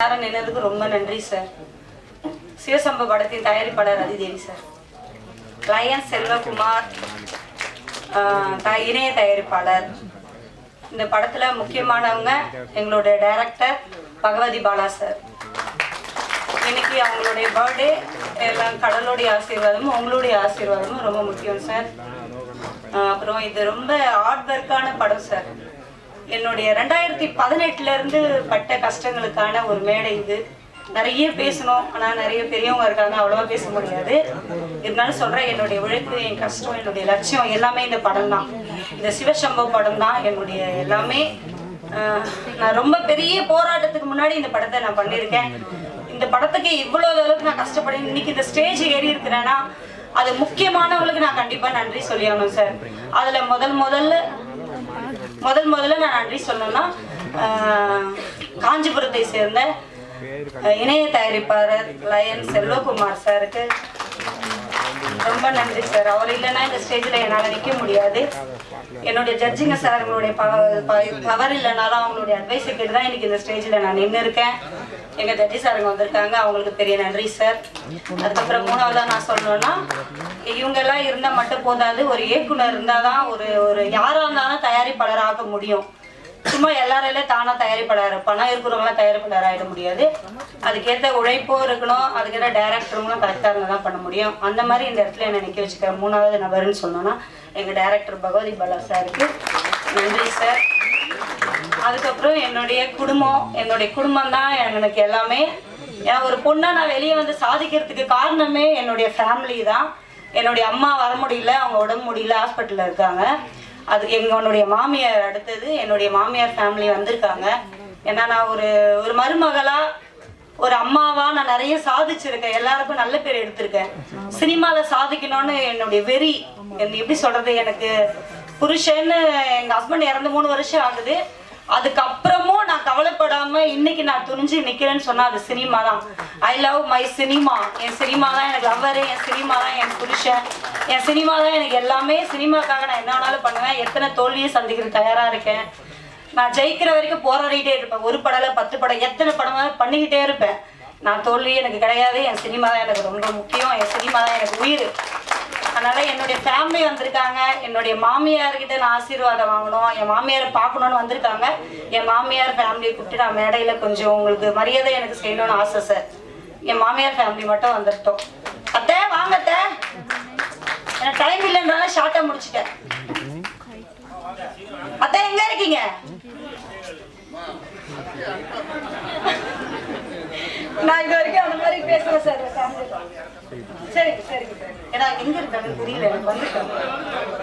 நின்னதுக்கு ரொம்ப நன்றி சார். சிவசம்பு படத்தின் தயாரிப்பாளர் அதிதேவி சார், லயன் செல்வகுமார் இணைய தயாரிப்பாளர். இந்த படத்துல முக்கியமானவங்க எங்களுடைய டைரக்டர் பகவதி பாலா சார். இன்னைக்கு அவங்களுடைய பர்த்டே, எல்லாம் கடலுடைய ஆசீர்வாதமும் உங்களுடைய ஆசீர்வாதமும் ரொம்ப முக்கியம் சார். அப்புறம் இது ரொம்ப ஹார்ட் ஒர்க்கான படம் சார். என்னுடைய 2018 இருந்து பட்ட கஷ்டங்களுக்கான ஒரு மேடை இது. நிறைய பேசணும், ஆனால் நிறைய பெரியவங்க இருக்காங்க, அவ்வளோவா பேச முடியாது. இருந்தாலும் சொல்கிறேன், என்னுடைய உழைப்பு, என் கஷ்டம், என்னுடைய லட்சியம் எல்லாமே இந்த படம் தான். இந்த சிவசம்பு படம் தான் என்னுடைய எல்லாமே. நான் ரொம்ப பெரிய போராட்டத்துக்கு முன்னாடி இந்த படத்தை நான் பண்ணியிருக்கேன். இந்த படத்துக்கு இவ்வளோ அளவுக்கு நான் கஷ்டப்பட இன்னைக்கு இந்த ஸ்டேஜ் ஏறி இருக்கிறேன்னா அது முக்கியமானவங்களுக்கு நான் கண்டிப்பாக நன்றி சொல்லியாகணும் சார். அதில் முதல்ல நான் நன்றி சொல்லணும்னா காஞ்சிபுரத்தை சேர்ந்த இணைய தயாரிப்பாளர் லயன் செல்வகுமார் சாருக்கு ரொம்ப நன்றி சார். அவர் இல்லைன்னா இந்த ஸ்டேஜில் என்னால் நிற்க முடியாது. என்னுடைய ஜட்ஜிங்க சார் அவங்களுடைய பவர் இல்லைனாலும் அவங்களுடைய அட்வைஸை கேட்டு தான் இன்னைக்கு இந்த ஸ்டேஜில் நான் நின்று இருக்கேன். எங்கள் ஜட்ஜி சாருங்க வந்திருக்காங்க, அவங்களுக்கு பெரிய நன்றி சார். அதுக்கப்புறம் மூணாவதாக நான் சொல்லணும்னா, இவங்கெல்லாம் இருந்தால் மட்டும் போதாது, ஒரு இயக்குனர் இருந்தால் தான் ஒரு யாராக இருந்தாலும் தயாரிப்பாளர் ஆக முடியும். சும்மா எல்லாரையும் தானாக தயாரிப்பாளர், பணம் இருக்கிறவங்களாம் தயாரிப்பாளர் ஆகிட முடியாது. அதுக்கேற்ற உழைப்பும் இருக்கணும், அதுக்கேற்ற டைரக்டருங்களும் கரெக்டாக இருந்தால் தான் பண்ண முடியும். அந்த மாதிரி இந்த இடத்துல என்னை நிற்க வச்சுக்கிறேன். மூணாவது நபர்னு சொன்னோன்னா எங்கள் டைரக்டர் பகவதி பாலா சாருக்கு நன்றி சார். அதுக்கப்புறம் என்னுடைய குடும்பம் தான் எனக்கு எல்லாமே. ஏன்னா ஒரு பொண்ணை நான் வெளியே வந்து சாதிக்கிறதுக்கு காரணமே என்னுடைய ஃபேமிலி தான். என்னுடைய அம்மா வர முடியல, அவங்க உடம்பு முடியல, ஹாஸ்பிட்டலில் இருக்காங்க. அது எங்களுடைய மாமியார் அடுத்தது என்னுடைய மாமியார் ஃபேமிலி வந்திருக்காங்க. ஏன்னா நான் ஒரு மருமகளா, ஒரு அம்மாவா நான் நிறைய சாதிச்சிருக்கேன், எல்லாருக்கும் நல்ல பேர் எடுத்திருக்கேன். சினிமாவில் சாதிக்கணும்னு என்னுடைய வெறி, எப்படி சொல்றது, எனக்கு புருஷன்னு எங்கள் ஹஸ்பண்ட் இறந்து 3 வருஷம் ஆகுது. அதுக்கப்புறமும் நான் கவலைப்படாம இன்னைக்கு நான் துணிஞ்சு நிக்கிறேன்னு சொன்னா அது சினிமா தான். I love my cinema. N cinema தான் எனக்கு லவ்வரு, என் சினிமா தான் என் புருஷன், என் சினிமா தான் எனக்கு எல்லாமே. சினிமாக்காக நான் என்ன வேணாலும் பண்ணுவேன். எத்தனை தோல்வியை சந்திக்கிற தயாரா இருக்கேன். நான் ஜெயிக்கிற வரைக்கும் போராடிட்டே இருப்பேன். 1 படம் 10 படம் எத்தனை படமாக பண்ணிக்கிட்டே இருப்பேன். நான் தோல்வி எனக்கு கிடையாது. என் சினிமா தான் எனக்கு ரொம்ப முக்கியம். என் சினிமா தான் எனக்கு உயிர். அதனால என்னுடைய ஃபேமிலி வந்திருக்காங்க. என்னுடைய மாமியார்கிட்ட நான் ஆசீர்வாதம் வாங்கணும், என் மாமியாரை பார்க்கணுன்னு வந்திருக்காங்க. என் மாமியார் ஃபேமிலியை கூப்பிட்டு நான் மேடையில் கொஞ்சம் உங்களுக்கு மரியாதை எனக்கு செய்யணும்னு ஆசை சார். என் மாமியார் ஃபேமிலி மட்டும் வந்துட்டோம். அத்தை வாங்க அத்தை, எனக்கு டைம் இல்லைன்றனால ஷார்ட்டாக முடிச்சுட்டேன். அத்தை எங்க இருக்கீங்க? நான் இது வரைக்கும் அந்த மாதிரி பேசுறேன் சார். சரி ஏன்னா எங்க இருக்காங்க தெரியல, எனக்கு வந்துட்டேன்.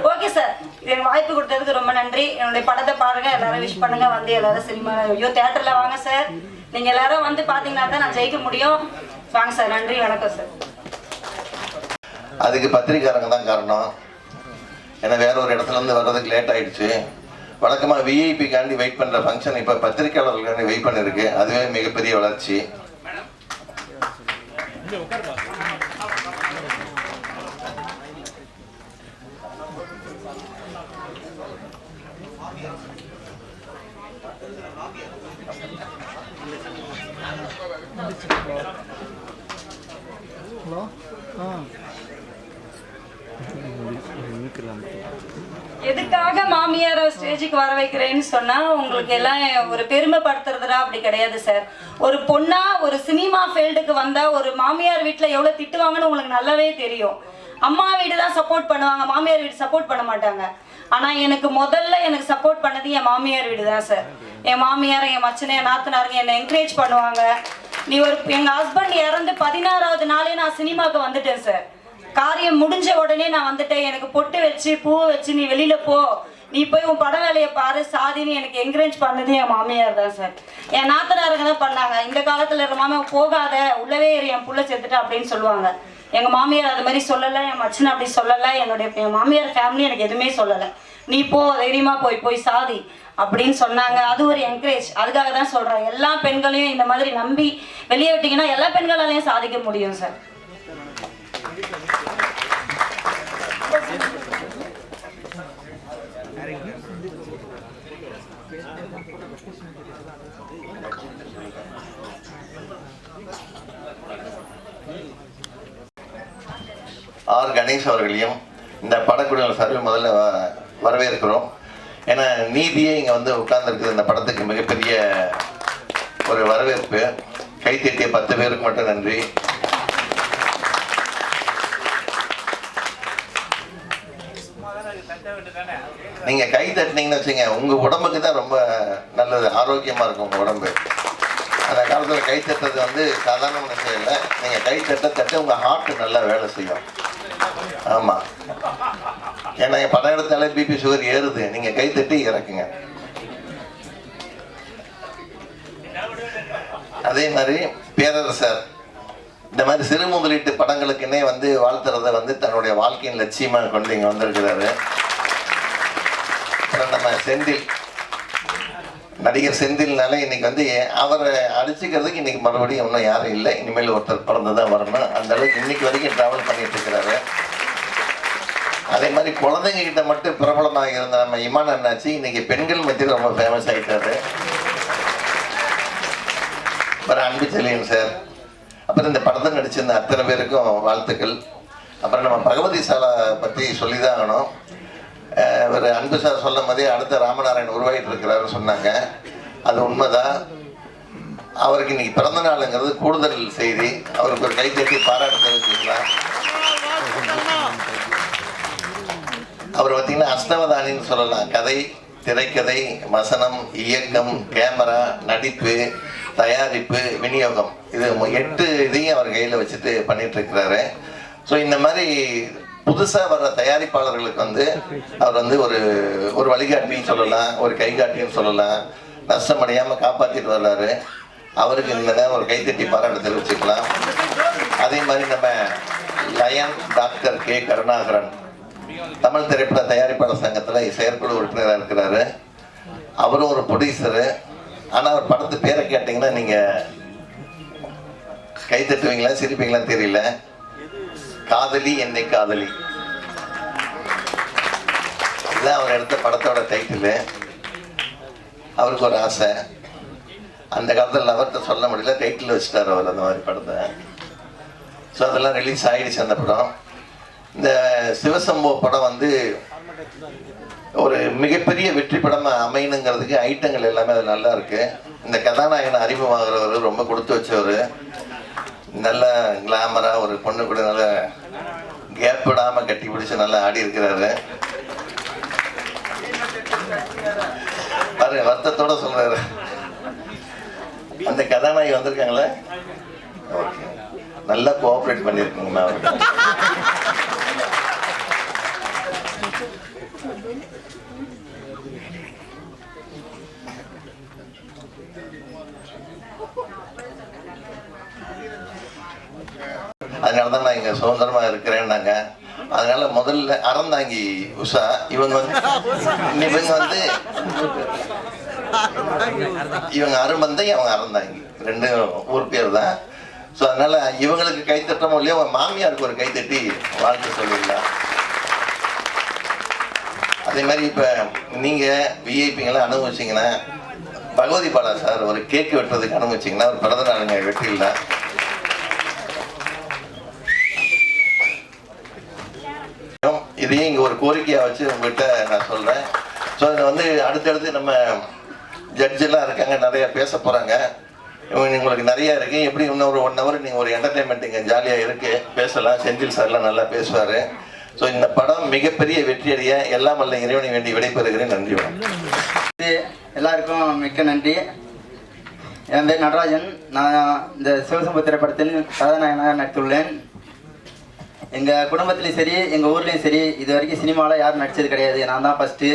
ஓகே சார், இது எனக்கு வாய்ப்பு கொடுத்ததுக்கு ரொம்ப நன்றி. என்னுடைய படத்தை பாருங்க, எல்லாரும் விஷ் பண்ணுங்க, வந்து எல்லாரும் சினிமா தியேட்டர்ல வாங்க சார். நீங்க எல்லாரும் வந்து பாத்தீங்கன்னா தான் நான் ஜெயிக்க முடியும். வாங்க சார். நன்றி, வணக்கம் சார். அதுக்கு பத்திரிக்காரங்க தான் காரணம். ஏன்னா வேற ஒரு இடத்துல இருந்து வர்றதுக்கு லேட் ஆயிடுச்சு. வழக்கமாக விஐபிக்காண்டி வெயிட் பண்ணுற ஃபங்க்ஷன் இப்போ பத்திரிக்கையாளர்களுக்காண்டி வெயிட் பண்ணிருக்கு. அதுவே மிகப்பெரிய வளர்ச்சி. எதுக்காக மாமியார ஸ்டேஜுக்கு வர வைக்கிறேன்னு சொன்னா உங்களுக்கு எல்லாம் ஒரு பெருமைப்படுத்துறதுடா அப்படி கிடையாது சார். ஒரு பொண்ணா ஒரு சினிமா ஃபீல்டுக்கு வந்தா ஒரு மாமியார் வீட்டுல எவ்வளவு திட்டுவாங்கன்னு உங்களுக்கு நல்லாவே தெரியும். அம்மா வீடு தான் சப்போர்ட் பண்ணுவாங்க, மாமியார் வீடு சப்போர்ட் பண்ண மாட்டாங்க. ஆனா எனக்கு சப்போர்ட் பண்ணது என் மாமியார் வீடு தான் சார். என் மாமியார், என் மச்சனை, என் நாத்தனாருங்க என்னை என்கரேஜ் பண்ணுவாங்க. எங்க ஹஸ்பண்ட் இறந்து 16வது நாளே நான் சினிமாவுக்கு வந்துட்டேன் சார். காரியம் முடிஞ்ச உடனே நான் வந்துட்டேன். எனக்கு பொட்டு வச்சு பூவை வச்சு நீ வெளியில போ, நீ போய் உன் பட வேலையை பாரு சாதின்னு எனக்கு என்கரேஜ் பண்ணது என் மாமியார் தான் சார். என் நாத்தனாருங்க தான் பண்ணாங்க. இந்த காலத்துல இருக்கிற மாமியார் போகாத உள்ளவே ஏறி என் புள்ள செத்துட்டா அப்படின்னு சொல்லுவாங்க. எங்க மாமியார் அது மாதிரி சொல்லலை, என் மச்சனை அப்படி சொல்லலை, என் மாமியார் ஃபேமிலி எனக்கு எதுவுமே சொல்லலை. நீ போ, தைரியமா போய் சாதி அப்படின்னு சொன்னாங்க. அது ஒரு என்கரேஜ். அதுக்காக தான் சொல்றேன், எல்லா பெண்களையும் இந்த மாதிரி நம்பி வெளியே விட்டீங்கன்னா எல்லா பெண்களாலையும் சாதிக்க முடியும் சார். ஆர் கணேஷ் அவர்களையும் இந்த படக்குழுவின் சார்பில் முதல்ல வரவேற்கிறோம். ஏன்னா நீதியே இங்கே வந்து உட்கார்ந்துருக்குது. இந்த படத்துக்கு மிகப்பெரிய ஒரு வரவேற்பு. கைத்தட்டிய 10 பேருக்கு மட்டும் நன்றி. நீங்க கை தட்டினீங்கன்னு வச்சுங்க, உங்க உடம்புக்கு தான் ரொம்ப நல்லது, ஆரோக்கியமா இருக்கும் உங்க உடம்பு. அந்த காலத்தில் கை தட்டுறது வந்து சாதாரண விஷயம் இல்லை. நீங்க கை தட்ட உங்க ஹார்ட் நல்லா வேலை செய்யும். ஆமா, ஏன்னா படம் எடுத்தாலே பிபி சுகர் ஏறுது. நீங்க கை தட்டி இறக்குங்க. அதே மாதிரி பேரரசர் இந்த மாதிரி சிறு முதலீட்டு படங்களுக்குன்னே வந்து வாழ்த்துறத வந்து தன்னுடைய வாழ்க்கையின் லட்சியமா கொண்டு இங்க வந்திருக்கிறாரு. அப்புறம் நம்ம செந்தில், நடிகர் செந்தில்னாலே இன்னைக்கு வந்து அவரை அடிச்சுக்கிறதுக்கு இன்னைக்கு மறுபடியும் இன்னும் யாரும் இல்லை. இனிமேல் ஒருத்தர் பிறந்துதான் வரணும். அந்த அளவுக்கு இன்னைக்கு வரைக்கும் டிராவல் பண்ணிட்டு இருக்கிறாரு. அதே மாதிரி குழந்தைங்க கிட்ட மட்டும் பிரபலமாக இருந்த நம்ம இமான் அண்ணாச்சி இன்னைக்கு பெண்கள் மத்தியில் ரொம்ப ஃபேமஸ் ஆகிட்டாரு. அப்புறம் அன்பு செல்லியன் சார், அப்புறம் இந்த படத்தை நடிச்சிருந்த அத்தனை பேருக்கும் வாழ்த்துக்கள். அப்புறம் நம்ம பகவதி சாலா பற்றி சொல்லி தான் ஆகணும். ஒரு அன்பு சார் சொல்லும் போதே அடுத்த ராமநாராயணன் உருவாகிட்டு இருக்கிறாருன்னு சொன்னாங்க. அது உண்மைதான். அவருக்கு இன்னைக்கு பிறந்த நாளுங்கிறது கூடுதல் செய்தி. அவருக்கு ஒரு கைத்தட்டி பாராட்டு தெரிவிச்சுக்கலாம். அவர் பார்த்தீங்கன்னா அஷ்டவதானின்னு சொல்லலாம். கதை, திரைக்கதை, வசனம், இயக்கம், கேமரா, நடிப்பு, தயாரிப்பு, விநியோகம், இது 8 இதையும் அவர் கையில் வச்சுட்டு பண்ணிட்டு இருக்கிறாரு. ஸோ இந்த மாதிரி புதுசாக வர்ற தயாரிப்பாளர்களுக்கு வந்து அவர் வந்து ஒரு வழிகாட்டின்னு சொல்லலாம், ஒரு கைகாட்டின்னு சொல்லலாம். நஷ்டம் அடையாமல் காப்பாற்றிட்டு வர்றாரு. அவருக்கு இந்த நேரம் ஒரு கைத்தட்டி பாராட்டு தெரிவிச்சுக்கலாம். அதே மாதிரி நம்ம Lion doctor K Karunakaran Tamil திரைப்பட தயாரிப்பாளர் சங்கத்தில் செயற்குழு உறுப்பினராக இருக்கிறாரு. அவரும் ஒரு ப்ரொடியூசரு. ஆனால் அவர் படத்து பேரை கேட்டிங்கன்னா நீங்கள் கை தட்டுவீங்களா சிரிப்பீங்களான்னு தெரியல. காதலி என்னை காதலி, இதுதான் அவர் எடுத்த படத்தோட டைட்டிலு. அவருக்கு ஒரு ஆசை, அந்த காலத்தில் அவர்கிட்ட சொல்ல முடியல, டைட்டில் வச்சுட்டார் அவர் அந்த மாதிரி படத்தை. ஸோ அதெல்லாம் ரிலீஸ் ஆகிடுச்சு அந்த படம். இந்த சிவசம்போ படம் வந்து ஒரு மிகப்பெரிய வெற்றி படமாக அமையணுங்கிறதுக்கு ஐட்டங்கள் எல்லாமே அது நல்லா இருக்கு. இந்த கதாநாயகனை அறிமுகமாகிறவர் ரொம்ப கொடுத்து வச்சவர். நல்ல கிளாமராக ஒரு பொண்ணு கூட நல்ல கேப் விடாமல் கட்டி பிடிச்சி நல்லா ஆடி இருக்கிறாரு. பாருங்க, வருத்தத்தோட சொல்றாரு. அந்த கதாநாயகி வந்திருக்காங்களே, நல்லா கோஆப்ரேட் பண்ணியிருக்கீங்கண்ணா. அதனாலதான் நான் இங்க சுதந்திரமா இருக்கிறேன்னாங்க. அதனால முதல்ல அறந்தாங்கி உஷா, இவங்க அருமந்தை, அவங்க அறந்தாங்கி, 2 ஊர் பேர் தான். ஸோ அதனால இவங்களுக்கு கைத்தட்டமோ இல்லையோ, அவங்க மாமியாருக்கு ஒரு கைத்தட்டி வாழ்த்து சொல்லிடலாம். அதே மாதிரி இப்போ நீங்கள் விஐபிங்கெல்லாம் அனுபவிச்சிங்கன்னா, பகவதி பாலா சார் ஒரு கேக் வெட்டுறதுக்கு அனுபவிச்சிங்கன்னா ஒரு பிறந்த நாளுங்க வெட்டிடலாம். இதையும் இங்கே ஒரு கோரிக்கையாக வச்சு உங்கள்கிட்ட நான் சொல்கிறேன். ஸோ இதில் வந்து அடுத்தடுத்து நம்ம ஜட்ஜெல்லாம் இருக்காங்க, நிறையா பேச போகிறாங்க. உங்களுக்கு நிறையா இருக்குது. எப்படி இன்னும் ஒரு 1 ஹவர் நீங்கள் ஒரு என்டர்டைன்மெண்ட் இங்கே ஜாலியாக இருக்குது, பேசலாம். செந்தில் சார்லாம் நல்லா பேசுவார். ஸோ இந்த படம் மிகப்பெரிய வெற்றியடைய எல்லாம் வல்ல இறைவனை வேண்டி விடைபெறுகிறேன். நன்றி. எல்லாருக்கும் மிக்க நன்றி. என் பேர் நடராஜன். நான் இந்த சிவசம்பு திரைப்படத்தில் கதாநாயகனாக நடித்துள்ளேன். எங்கள் குடும்பத்துலேயும் சரி, எங்கள் ஊர்லேயும் சரி, இது வரைக்கும் சினிமாவில் யாரும் நடித்தது கிடையாது. நான் தான் ஃபஸ்ட்டு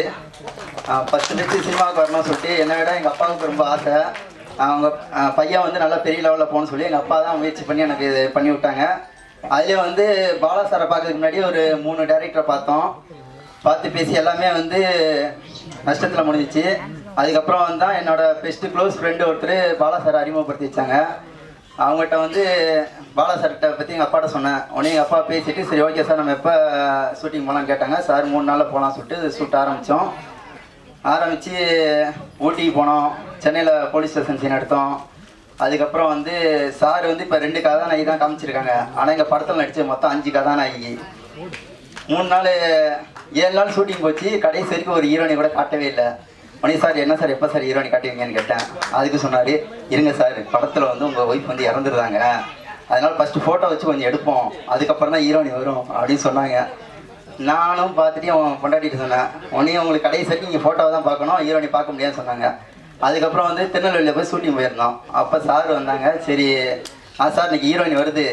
நடிச்சு சினிமாவுக்கு வரணும்னு சொல்லிட்டு, என்னை விட எங்கள் அப்பாவுக்கு ரொம்ப ஆசை. அவங்க பையன் வந்து நல்லா பெரிய லெவலில் போகணும்னு சொல்லி எங்கள் அப்பா தான் முயற்சி பண்ணி எனக்கு இது பண்ணி விட்டாங்க. அதுலேயே வந்து பாலா சாரை பார்க்கறதுக்கு முன்னாடி ஒரு 3 டைரக்டரை பார்த்து பேசி எல்லாமே வந்து நஷ்டத்தில் முடிஞ்சிச்சு. அதுக்கப்புறம் வந்து தான் என்னோட பெஸ்ட்டு க்ளோஸ் ஃப்ரெண்டு ஒருத்தர் பாலா சாரை அறிமுகப்படுத்தி வச்சாங்க. அவங்ககிட்ட வந்து பாலா சார்கிட்ட பற்றி எங்கள் அப்பாட்ட சொன்னேன். உடனே எங்கள் அப்பா பேசிட்டு, சரி ஓகே சார், நம்ம எப்போ ஷூட்டிங் போகலான்னு கேட்டாங்க. சார் 3 நாளில் போகலான்னு சொல்லிட்டு ஷூட் ஆரம்பித்து ஊட்டிக்கு போனோம். சென்னையில் போலீஸ் ஸ்டேஷன் சீன் எடுத்தோம். அதுக்கப்புறம் வந்து சார் வந்து இப்போ 2 கதாநாயகி தான் காமிச்சிருக்காங்க. ஆனால் எங்கள் படத்தில் நடித்த மொத்தம் 5 கதாநாயகி. 3 நாள் 7 நாள் ஷூட்டிங் போச்சு. கடைசி வரைக்கும் ஒரு ஹீரோனி கூட காட்டவே இல்லை. மணி சார் என்ன சார் எப்போ சார் ஹீரோனி காட்டுவீங்கன்னு கேட்டேன். அதுக்கு சொன்னார், இருங்க சார் படத்தில் வந்து உங்கள் ஒய்ஃப் வந்து இறந்துருந்தாங்க, அதனால் ஃபஸ்ட்டு ஃபோட்டோ வச்சு கொஞ்சம் எடுப்போம், அதுக்கப்புறம் தான் ஹீரோனி வரும் அப்படின்னு சொன்னாங்க. நானும் பார்த்துட்டு அவன் பொண்டாட்டிட்டு சொன்னேன், உடனே உங்களுக்கு கடைசி வரைக்கும் நீங்கள் ஃபோட்டோவை தான் பார்க்கணும், ஹீரோனி பார்க்க முடியாதுன்னு சொன்னாங்க. அதுக்கப்புறம் வந்து திருநெல்வேலியில் போய் ஷூட்டிங் போயிருந்தோம். அப்போ சார் வந்தாங்க. சரி சார் இன்னைக்கு ஹீரோயின் வருது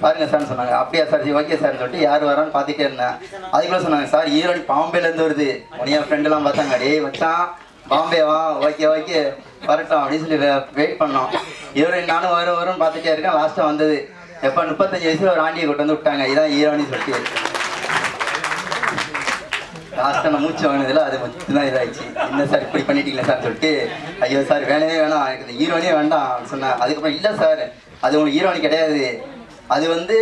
பாருங்க சார்னு சொன்னாங்க. அப்படியா சார், சரி ஓகே சார்னு சொல்லிட்டு யார் வரான்னு பார்த்துட்டே இருந்தேன். அதுக்குள்ளே சொன்னாங்க, சார் ஹீரோயின் பாம்பேலேருந்து வருது. உடனே என் ஃப்ரெண்டெல்லாம் பார்த்தாங்க, டேய் வச்சான் பாம்பேவா, ஓகே ஓகே வரட்டும் அப்படின்னு சொல்லி வெயிட் பண்ணோம். ஹீரோயின் நானும் வரும்னு பார்த்துட்டே இருக்கேன். லாஸ்ட்டாக வந்தது எப்போ 35 வயசுல ஒரு ஆண்டியை கொண்டு வந்து விட்டாங்க, இதான் ஹீரோயின்னு சொல்லிட்டு. லாஸ்ட்டாக நான் மூச்சு வாங்கினதில்ல, அது மட்டும் தான் இதாகிடுச்சு. என்ன சார் இப்படி பண்ணிட்டீங்களா சார் சொல்லிட்டு, ஐயோ சார் வேணவே வேணாம், எனக்கு இந்த ஹீரோனே வேண்டாம் சொன்னேன். அதுக்கப்புறம் இல்லை சார் அது உங்களுக்கு ஹீரோனி கிடையாது, அது வந்து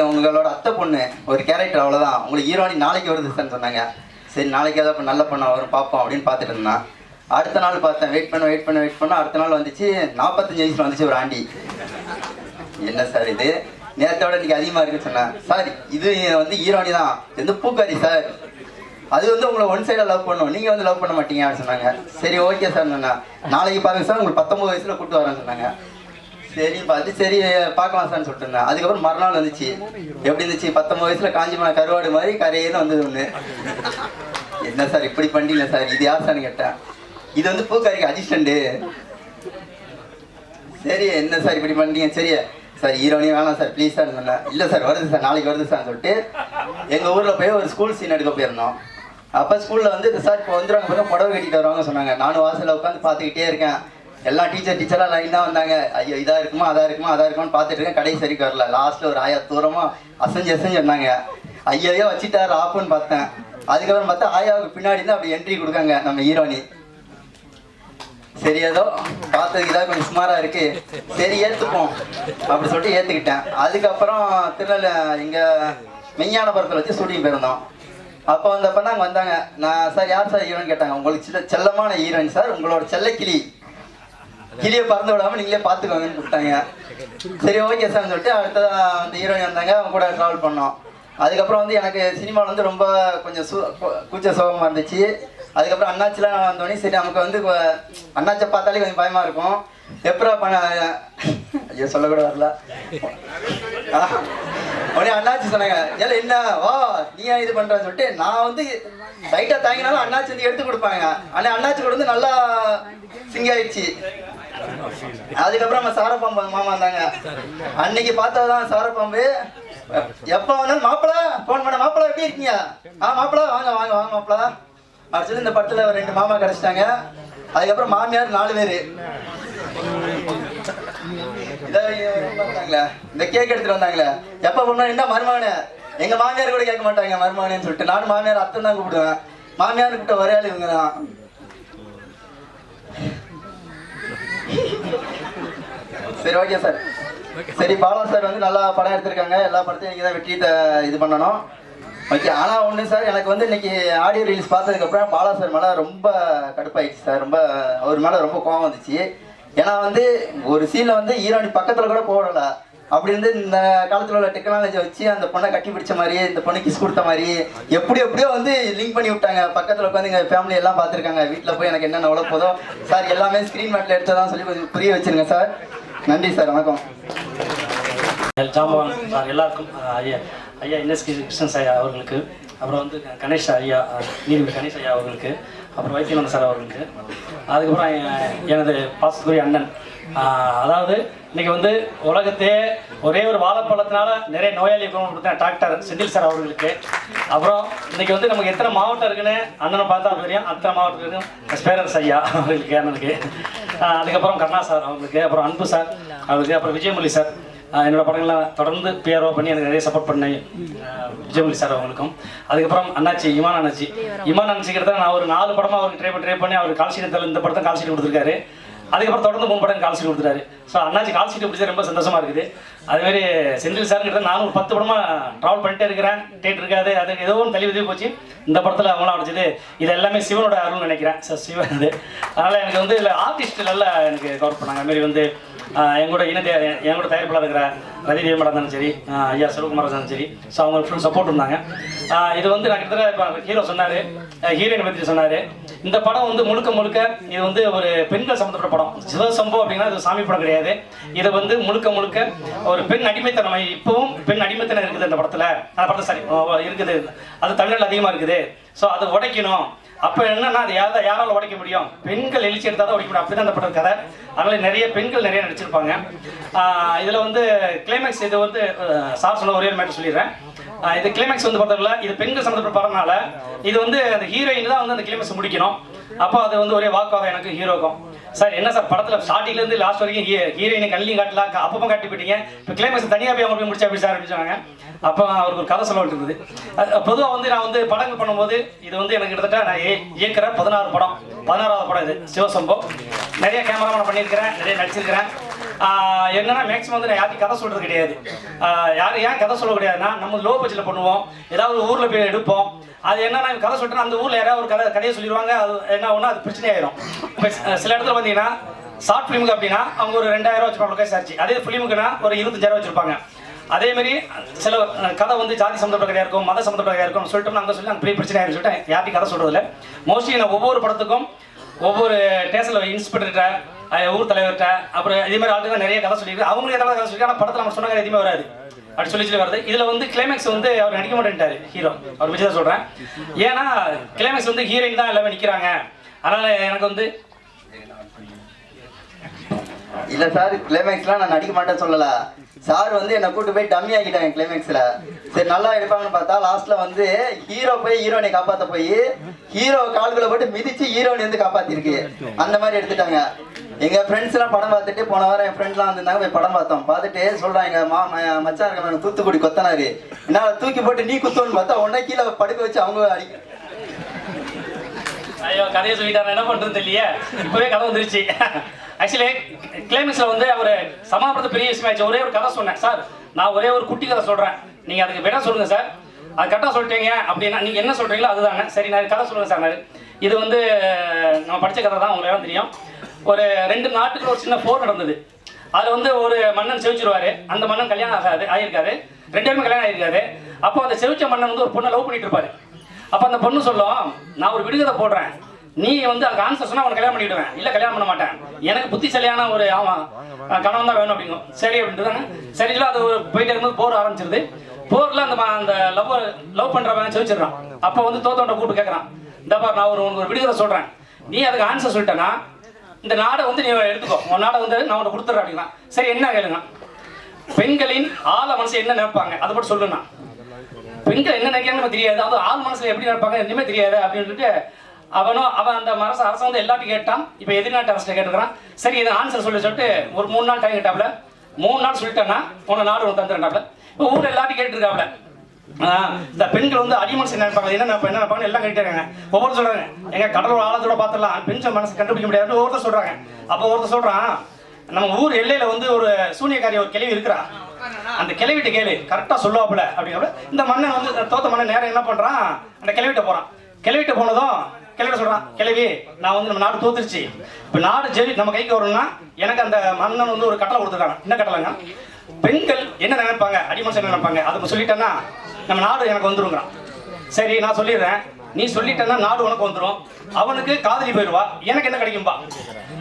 உங்களோட அத்தை பொண்ணு ஒரு கேரக்டர், அவ்வளோதான், உங்களுக்கு ஹீரோனி நாளைக்கு வருது சார்னு சொன்னாங்க. சரி நாளைக்கு ஏதாவது நல்ல பொண்ணை வரும் பார்ப்போம் அப்படின்னு பார்த்துட்டு இருந்தேன். அடுத்த நாள் பார்த்தேன், வெயிட் பண்ண அடுத்த நாள் வந்துச்சு. 45 வயசில் வந்துச்சு ஒரு ஆண்டி. என்ன சார் இது நேரத்தோட இன்னைக்கு அதிகமாக இருக்குன்னு சொன்னேன். சார் இது வந்து ஹீரோனி தான், இது வந்து பூக்காரி சார், அது வந்து உங்களை ஒன் சைடாக லவ் பண்ணும், நீங்கள் வந்து லவ் பண்ண மாட்டீங்க அப்படின்னு சொன்னாங்க. சரி ஓகே சார் சொன்னேன். நாளைக்கு பாருங்க சார் உங்களுக்கு 19 வயசில் கூப்பிட்டு வரேன்னு சொன்னாங்க. சரி பார்த்து சரி பார்க்கலாம் சார்னு சொல்லிட்டு இருந்தேன். அதுக்கப்புறம் மறுநாள் வந்துச்சு. எப்படி இருந்துச்சு, 19 வயசில் காஞ்சி போன கருவாடு மாதிரி கரையேன்னு வந்தது ஒன்று. என்ன சார் இப்படி பண்ணிட்டீங்களா சார், இது யார் சார்னு கேட்டேன். இது வந்து பூக்காரிக்கு அசிஸ்டண்ட்டு. சரி என்ன சார் இப்படி பண்ணிட்டீங்க, சரி சார் ஹீரோனே வேணாம் சார் ப்ளீஸ் சார் சொன்னேன். இல்லை சார் வருது சார் நாளைக்கு வருது சார்னு சொல்லிட்டு எங்கள் ஊரில் போய் ஒரு ஸ்கூல் சீன் எடுக்க போயிருந்தோம். அப்போ ஸ்கூலில் வந்து சார் இப்போ வந்துடுவாங்க பார்த்தா புடவை கட்டிட்டு வருவாங்க சொன்னாங்க. நானும் வாசலில் உட்காந்து பார்த்துக்கிட்டே இருக்கேன். எல்லா டீச்சராக லைனாக வந்தாங்க. ஐயோ இதாக இருக்குமா இருக்குமான்னு பார்த்துட்டு இருக்கேன். கடைசி வரைக்கும் வரல. லாஸ்ட்டில் ஒரு ஆயா தூரமாக அசைஞ்சு வந்தாங்க. ஐயோ வச்சுட்டாரு ஆப்புன்னு பார்த்தேன். அதுக்கப்புறம் பார்த்தா ஆயாவுக்கு பின்னாடி தான் அப்படி என்ட்ரி கொடுக்காங்க நம்ம ஹீரோனி. சரி ஏதோ பார்த்ததுக்கு இதாக கொஞ்சம் சுமாராக இருக்குது, சரி ஏற்றுப்போம் அப்படி சொல்லிட்டு ஏற்றுக்கிட்டேன். அதுக்கப்புறம் திருநெல்வேலி இங்கே மெய்ஞானபுரத்தில் வச்சு ஷூட்டிங் போயிருந்தோம். அப்போ வந்தப்போ நாங்கள் வந்தாங்க. நான் சார் யார் சார் ஹீரோன்னு கேட்டாங்க. உங்களுக்கு செல்லமான ஹீரோயின் சார், உங்களோட செல்ல கிளியை பறந்து விடாமல் நீங்களே பார்த்துக்கோங்கன்னு கொடுத்தாங்க. சரி ஓகே சார்னு சொல்லிட்டு அடுத்த அந்த ஹீரோயின் வந்தாங்க, அவங்க கூட ட்ராவல் பண்ணோம். அதுக்கப்புறம் வந்து எனக்கு சினிமாவில் வந்து ரொம்ப கொஞ்சம் கூச்ச சோகமாக இருந்துச்சு. அதுக்கப்புறம் அண்ணாச்சிலாம் வந்தோடனே சரி நமக்கு வந்து அண்ணாச்சை பார்த்தாலே கொஞ்சம் பயமாக இருக்கும். எப்பரா பண்ண ஐயோ சொல்லக்கூட வரல. உடனே அண்ணாச்சி சொன்னாங்க, ஏல என்ன வா நீ ஏன் இது பண்ணுறான்னு சொல்லிட்டு நான் வந்து லைட்டாக தாங்கினாலும் அண்ணாச்சி வந்து எடுத்து கொடுப்பாங்க. ஆனால் அண்ணாச்சி கூட வந்து நல்லா சிங்கி ஆயிடுச்சு. அதுக்கப்புறம் நம்ம சாரப்பாம்பு மாமா வந்தாங்க. அன்னைக்கு பார்த்ததான் சாரப்பாம்பு. எப்போ வந்தாலும் மாப்பிள்ளை ஃபோன் பண்ண, மாப்பிள்ளை எப்படி இருக்கீங்க, மாப்பிள்ளை வாங்க வாங்க வாங்க மாப்பிள்ளை அப்படி சொல்லி இந்த படத்தில் 2 மாமா கிடச்சிட்டாங்க. அதுக்கப்புறம் மாமியார் 4 பேர். இந்த கேக் எடுத்துட்டு வந்தாங்களே, எப்போ பண்ணா என்ன மருமகனே, எங்க மாமியார் கூட கேட்க மாட்டாங்க மருமகனேன்னு சொல்லிட்டு நானும் மாமியார் அத்தை தான் கூப்பிடுவேன். மாமியார் கிட்ட ஒரே ஆள் இவங்க தான். சரி ஓகே சார். சரி பாலா சார் வந்து நல்லா படம் எடுத்திருக்காங்க. எல்லா படத்தையும் இன்னைக்கு தான் வெற்றி இது பண்ணணும். ஓகே ஆனால் ஒன்று சார், எனக்கு வந்து இன்னைக்கு ஆடியோ ரிலீஸ் பார்த்ததுக்கப்புறம் பாலா சார் மேலே ரொம்ப கடுப்பாயிடுச்சு சார். ரொம்ப அவர் மேலே ரொம்ப கோவம் வந்துச்சு. ஏன்னா வந்து ஒரு சீனில் வந்து ஹீரோனி பக்கத்தில் கூட போடலை. அப்படி இருந்து இந்த காலத்தில் உள்ள டெக்னாலஜி வச்சு அந்த பொண்ணை கட்டி பிடிச்ச மாதிரி, இந்த பொண்ணை கிஸ் கொடுத்த மாதிரி எப்படியோ வந்து லிங்க் பண்ணி விட்டாங்க. பக்கத்தில் உட்காந்து எங்கள் ஃபேமிலி எல்லாம் பார்த்துருக்காங்க. வீட்டில் போய் எனக்கு என்னென்ன உள்ள போதோ சார் எல்லாமே ஸ்க்ரீன் மேட்டில் எடுத்ததான் சொல்லி கொஞ்சம் புரிய வச்சுருங்க சார். நன்றி சார், வணக்கம். ஜாம்பவான் சார் எல்லாருக்கும், ஐயா என்எஸ்கே கிருஷ்ணன் சார் அவர்களுக்கு, அப்புறம் வந்து கணேஷ் ஐயா, நீதிபதி கணேஷ் ஐயா அவர்களுக்கு, அப்புறம் வைத்தியநாதன் சார் அவர்களுக்கு, அதுக்கப்புறம் எனது பாசத்துக்குரிய அண்ணன். அதாவது இன்னைக்கு வந்து உலகத்தையே ஒரே ஒரு வாழைப்பழத்தினால நிறைய நோயாளியை குணப்படுத்த டாக்டர் செந்தில் சார் அவர்களுக்கு, அப்புறம் இன்னைக்கு வந்து நமக்கு எத்தனை மாவட்டம் இருக்குன்னு அண்ணனை பார்த்தா தெரியும், அத்தனை மாவட்டத்துக்கும் ஸ்பேரர்ஸ் ஐயா அவர்களுக்கு அண்ணனுக்கு, அதுக்கப்புறம் கருணா சார் அவங்களுக்கு, அப்புறம் அன்பு சார் அவருக்கு, அப்புறம் விஜயமுரளி சார் என்னோட படங்கள்லாம் தொடர்ந்து பிஆர்ஓ பண்ணி எனக்கு நிறைய சப்போர்ட் பண்ண விஜயமுரளி சார் அவங்களுக்கும், அதுக்கப்புறம் அண்ணாச்சி இமான் அண்ணாச்சி கிட்ட நான் ஒரு 4 படமாக அவருக்கு ட்ரை பண்ணி அவர் கால்ஷீட் இந்த படத்தை கால்ஷீட் கொடுத்துருக்காரு. அதுக்கப்புறம் தொடர்ந்து 3 படம் கால்ஷீட் கொடுத்துட்டாரு. ஸோ அண்ணாச்சி கால் சீட்டு பிடிச்சது ரொம்ப சந்தோஷமாக இருக்குது. அதுமாரி செந்தில் சார் கிட்ட நானும் ஒரு 10 படமாக ட்ராவல் பண்ணிட்டே இருக்கிறேன். டேட் இருக்காது, அது ஏதோ ஒன்று தள்ளி உதவி போச்சு. இந்த படத்தில் அவங்களாம் அடிச்சது இது எல்லாமே சிவனோட அருள்னு நினைக்கிறேன். சார் சிவன் இது. அதனால் எனக்கு வந்து இதில் ஆர்டிஸ்ட் நல்லா எனக்கு கவர் பண்ணாங்க. அதுமாரி வந்து எங்களோட எங்களோட தயாரிப்பாளர் இருக்கிற ரதி மேடம் இருந்தாலும் சரி, ஐயா சிவகுமார் இருந்தாலும் சரி, ஸோ அவங்க ஃபுல் சப்போர்ட் இருந்தாங்க. இது வந்து நான் கிட்டத்தட்ட இப்போ ஹீரோ சொன்னார், ஹீரோயின் பற்றி சொன்னார். இந்த படம் வந்து முழுக்க இது வந்து ஒரு பெண்கள் சம்மந்தப்பட்ட படம். சிவசம்பவம் அப்படின்னா இது சாமி படம் கிடையாது. இதை வந்து முழுக்க ஒரு பெண் அடிமைத்தனம், இப்பவும் பெண் அடிமைத்தனம் இருக்குது அந்த படத்தில் சரி இருக்குது. அது தமிழ்நாட்டில் அதிகமாக இருக்குது. ஸோ அதை உடைக்கணும். அப்போ என்னன்னா அது யாரால உடைக்க முடியும்? பெண்கள் எழுச்சி எடுத்தால் தான் உடைக்க முடியும். அப்படி தான் அந்த படம் கதை. அதனால நிறைய பெண்கள் நிறைய நடிச்சிருப்பாங்க. இதில் வந்து கிளைமேக்ஸ் இது வந்து சார் சொன்ன ஒரே மேட்டர் சொல்லிடுறேன். இது கிளைமேக்ஸ் வந்து பார்த்தோம்ல, இது பெண்கள் சம்மந்தப்பட்ட படம்னால இது வந்து அந்த ஹீரோயின் தான் வந்து அந்த கிளைமேக்ஸ் முடிக்கணும். அப்போ அது வந்து ஒரே வாக்காக எனக்கு ஹீரோக்கும். சார் என்ன சார் படத்தில் ஸ்டார்டிங்லேருந்து லாஸ்ட் வரைக்கும் ஹீரோயினை கண்ணிலையும் காட்டலாம், அப்பப்போ காட்டி போயிட்டீங்க, இப்போ கிளைமேக்ஸ் தனியாக போய் அவங்க போய் முடிச்சா அப்படி சார் அப்படின்னு சொன்னாங்க. அப்போ அவருக்கு ஒரு கதை சொல்ல வேண்டியிருந்தது. பொதுவாக வந்து நான் வந்து படங்கள் பண்ணும்போது இது வந்து எனக்கு கிட்டத்தட்ட நான் இயக்கிற 16வது படம் இது சிவசம்பவம். நிறைய கேமராமேன் பண்ணியிருக்கிறேன், நிறைய நடிச்சிருக்கிறேன். என்னன்னா மேக்ஸிமம் வந்து நான் யாருக்கும் கதை சொல்கிறது கிடையாது. ஏன் கதை சொல்ல கிடையாதுன்னா, நம்ம லோ பட்ஜெட்டில் பண்ணுவோம், ஏதாவது ஊரில் போய் எடுப்போம். அது என்னன்னா கதை சொல்லிட்டேன்னா அந்த ஊரில் யாராவது ஒரு கதையை சொல்லிடுவாங்க. அது என்ன ஒன்றா அது பிரச்சனையாயிரும். இப்போ சில இடத்துல பார்த்தீங்கன்னா ஷார்ட் ஃபிலிமுக்கு அப்படின்னா அவங்க ஒரு 2000 வச்சுருப்பாங்க லொகேஷன் ஆச்சு. அதே ஃபிலிமுக்குன்னா ஒரு 25,000 வச்சுருப்பாங்க. அதேமாரி சில கதை வந்து ஜாதி சம்மந்தப்பட்ட கதையாக இருக்கும், மத சம்மந்தப்பட்ட கதையாக இருக்கும் சொல்லிட்டோம்னா அங்கே சொல்லி அந்த பெரிய பிரச்சனை ஆகிடும் சொல்லிட்டு யார்ட்டையும் கதை சொல்கிறதில்ல. மோஸ்ட்லி நான் ஒவ்வொரு படத்துக்கும் ஒவ்வொரு ஸ்டேஷனில் இன்ஸ்பெக்டர்கிட்ட, ஊர் தலைவர்கிட்ட, அப்புறம் இதே மாதிரி ஆளுங்க நிறைய கதை சொல்லியிருக்கு. அவங்களுக்கு எதாவது கதை சொல்லிட்டு ஆனால் படத்தில் நம்ம சொன்னாங்க எதுவுமே வராது அப்படி சொல்லி வருது. இதில் வந்து கிளைமேக்ஸ் வந்து அவர் நடிக்க மாட்டேன்ட்டார் ஹீரோ. அவர் வச்சு தான் சொல்கிறேன். ஏன்னா கிளைமேக்ஸ் வந்து ஹீரோயின் தான் எல்லாமே நிற்கிறாங்க. அதனால் எனக்கு வந்து இல்லை சார், கிளைமேக்ஸ்லாம் நான் நடிக்க மாட்டேன்னு சொல்லலை. சார் வந்து என்னை கூட்டு போய் டம்மி ஆக்கிட்டாங்க கிளைமேக்ஸில். சரி நல்லா எடுப்பாங்கன்னு பார்த்தா லாஸ்ட்டில் வந்து ஹீரோ போய் ஹீரோனை காப்பாற்ற போய் ஹீரோ கால்களை போட்டு மிதித்து ஹீரோனை வந்து காப்பாற்றிருக்கு. அந்த மாதிரி எடுத்துட்டாங்க. எங்கள் ஃப்ரெண்ட்ஸ்லாம் படம் பார்த்துட்டு போன வாரம் என் ஃப்ரெண்ட்ஸ்லாம் வந்திருந்தாங்க, போய் படம் பார்த்தோம். பார்த்துட்டு சொல்கிறாங்க, எங்கள் மச்சான் இருக்க தூத்துக்குடி கொத்தனாரு என்ன தூக்கி போட்டு நீ குத்தோன்னு பார்த்தா உடனே கீழே படுக்க வச்சு அவங்க அடிக்க. ஐயோ கதையை சொல்லிட்டாரு, என்ன பண்ணுறது தெரியலையே. இப்போவே கதை வந்துருச்சு. ஆக்சுவலி கிளைமேக்ஸில் வந்து அவர் சமாளிப்பது பெரிய விஷயமாச்சு. ஒரே ஒரு கதை சொன்னேன் சார், நான் ஒரே ஒரு குட்டி கதை சொல்கிறேன், நீங்கள் அதுக்கு விட சொல்லுங்கள் சார். அது கரெக்டாக சொல்லிட்டீங்க அப்படின்னா நீங்கள் என்ன சொல்கிறீங்களோ அதுதானே. சரி நான் கதை சொல்லுங்கள் சார். இது வந்து நம்ம படித்த கதை தான், உங்களுக்கு எல்லாம் தெரியும். ஒரு 2 நாட்டுக்கு ஒரு சின்ன போர் நடந்தது. அதில் வந்து ஒரு மன்னன் செவிச்சிருவார். அந்த மன்னன் கல்யாணம் ஆகியிருக்காரு, 2 பேருமே கல்யாணம் ஆகியிருக்காரு. அப்போ அந்த செவிச்ச மன்னன் வந்து ஒரு பொண்ணை லவ் பண்ணிட்டு இருப்பாரு. அப்போ அந்த பொண்ணு சொல்லும், நான் ஒரு விடுகதை போடுறேன், நீ வந்து அதுக்கு ஆன்சர் சொன்னால் அவனை கல்யாணம் பண்ணிவிடுவேன், இல்லை கல்யாணம் பண்ண மாட்டேன், எனக்கு புத்திசாலியான ஒரு கணவன் தான் வேணும் அப்படிங்கும். சரி அப்படின்ட்டு தானே. சரிங்களா, அது போயிட்டே இருக்கும்போது போர் ஆரம்பிச்சிருது. போரில் அந்த லவ் பண்ணுறவன் செவிச்சிடுறான். அப்போ வந்து தோத்தவன்ட்ட கூப்பிட்டு கேட்குறான், இந்த பார் நான் உனக்கு ஒரு விடுகதை சொல்கிறேன், நீ அதுக்கு ஆன்சர் சொல்லிட்டேன்னா இந்த நாடை வந்து நீ எடுத்துக்கோ, உன் நாடை வந்து நான் உன்னை கொடுத்துட்றேன் அப்படின்னா. சரி என்ன கேளுங்க, பெண்களின் ஆழ மனசு என்ன நினைப்பாங்க அதை மட்டும் சொல்லுண்ணா. பெண்கள் என்ன நினைக்கிறாங்க நம்ம தெரியாது, அது ஆள் மனசுல எப்படி நினைப்பாங்க எதுவுமே தெரியாது அப்படின்னு சொல்லிட்டு அவன் அந்த அரசன் வந்து எல்லாத்தையும் கேட்டான். இப்போ எதிர்நாட்டு அரசு கேட்டுக்கிறான். சரி இதை ஆன்சர் சொல்லிட்டு ஒரு 3 நாள் டைம் கேட்டாப்ல. 3 நாள் சொல்லிட்டேன்னா உன நாடு ஒன்று தந்துட்டாப்ல. இப்போ ஊரில் எல்லாத்தையும் கேட்டுருக்காப்ல. இந்த பெண்கள் வந்து அடிமனசு நினைப்பாங்க, என்ன நினைப்பாங்க எல்லாம் கேட்டாங்க. ஒவ்வொரு சொல்றாங்க, எங்க கடலோட ஆழத்தோட பார்த்துடலாம், பெண்கள் மனசு கண்டுபிடிக்க முடியாது ஒவ்வொருத்தர் சொல்றாங்க. அப்போ ஒருத்தர் சொல்றான், நம்ம ஊர் எல்லையில வந்து ஒரு சூனியக்காரி ஒரு கிழவி இருக்கிறா, அந்த கிழவிட்ட கேளு கரெக்டா சொல்லுவாப்புல அப்படிங்கிற. இந்த மன்னன் வந்து தோத்த மன்னன் நேரம் என்ன பண்றான், அந்த கிழவிட்ட போறான். கிழவிட்ட போனதும் கிழவிட்ட சொல்றான், கிழவி நான் வந்து நம்ம நாடு தோத்துருச்சு, இப்போ நாடு ஜெயி நம்ம கைக்கு வரணும்னா எனக்கு அந்த மன்னன் வந்து ஒரு கட்டளை கொடுத்துருக்காங்க. என்ன கட்டளைங்க, பெண்கள் என்ன நினைப்பாங்க அடிமனசு என்ன நினைப்பாங்க அதை சொல்லிட்டேன்னா நம்ம நாடு எனக்கு வந்துருங்கிறான். சரி நான் சொல்லிடுறேன், நீ சொல்லிட்டேன்னா நாடு உனக்கு வந்துடும், அவனுக்கு காதலி போயிடுவா, எனக்கு என்ன கிடைக்கும்பா,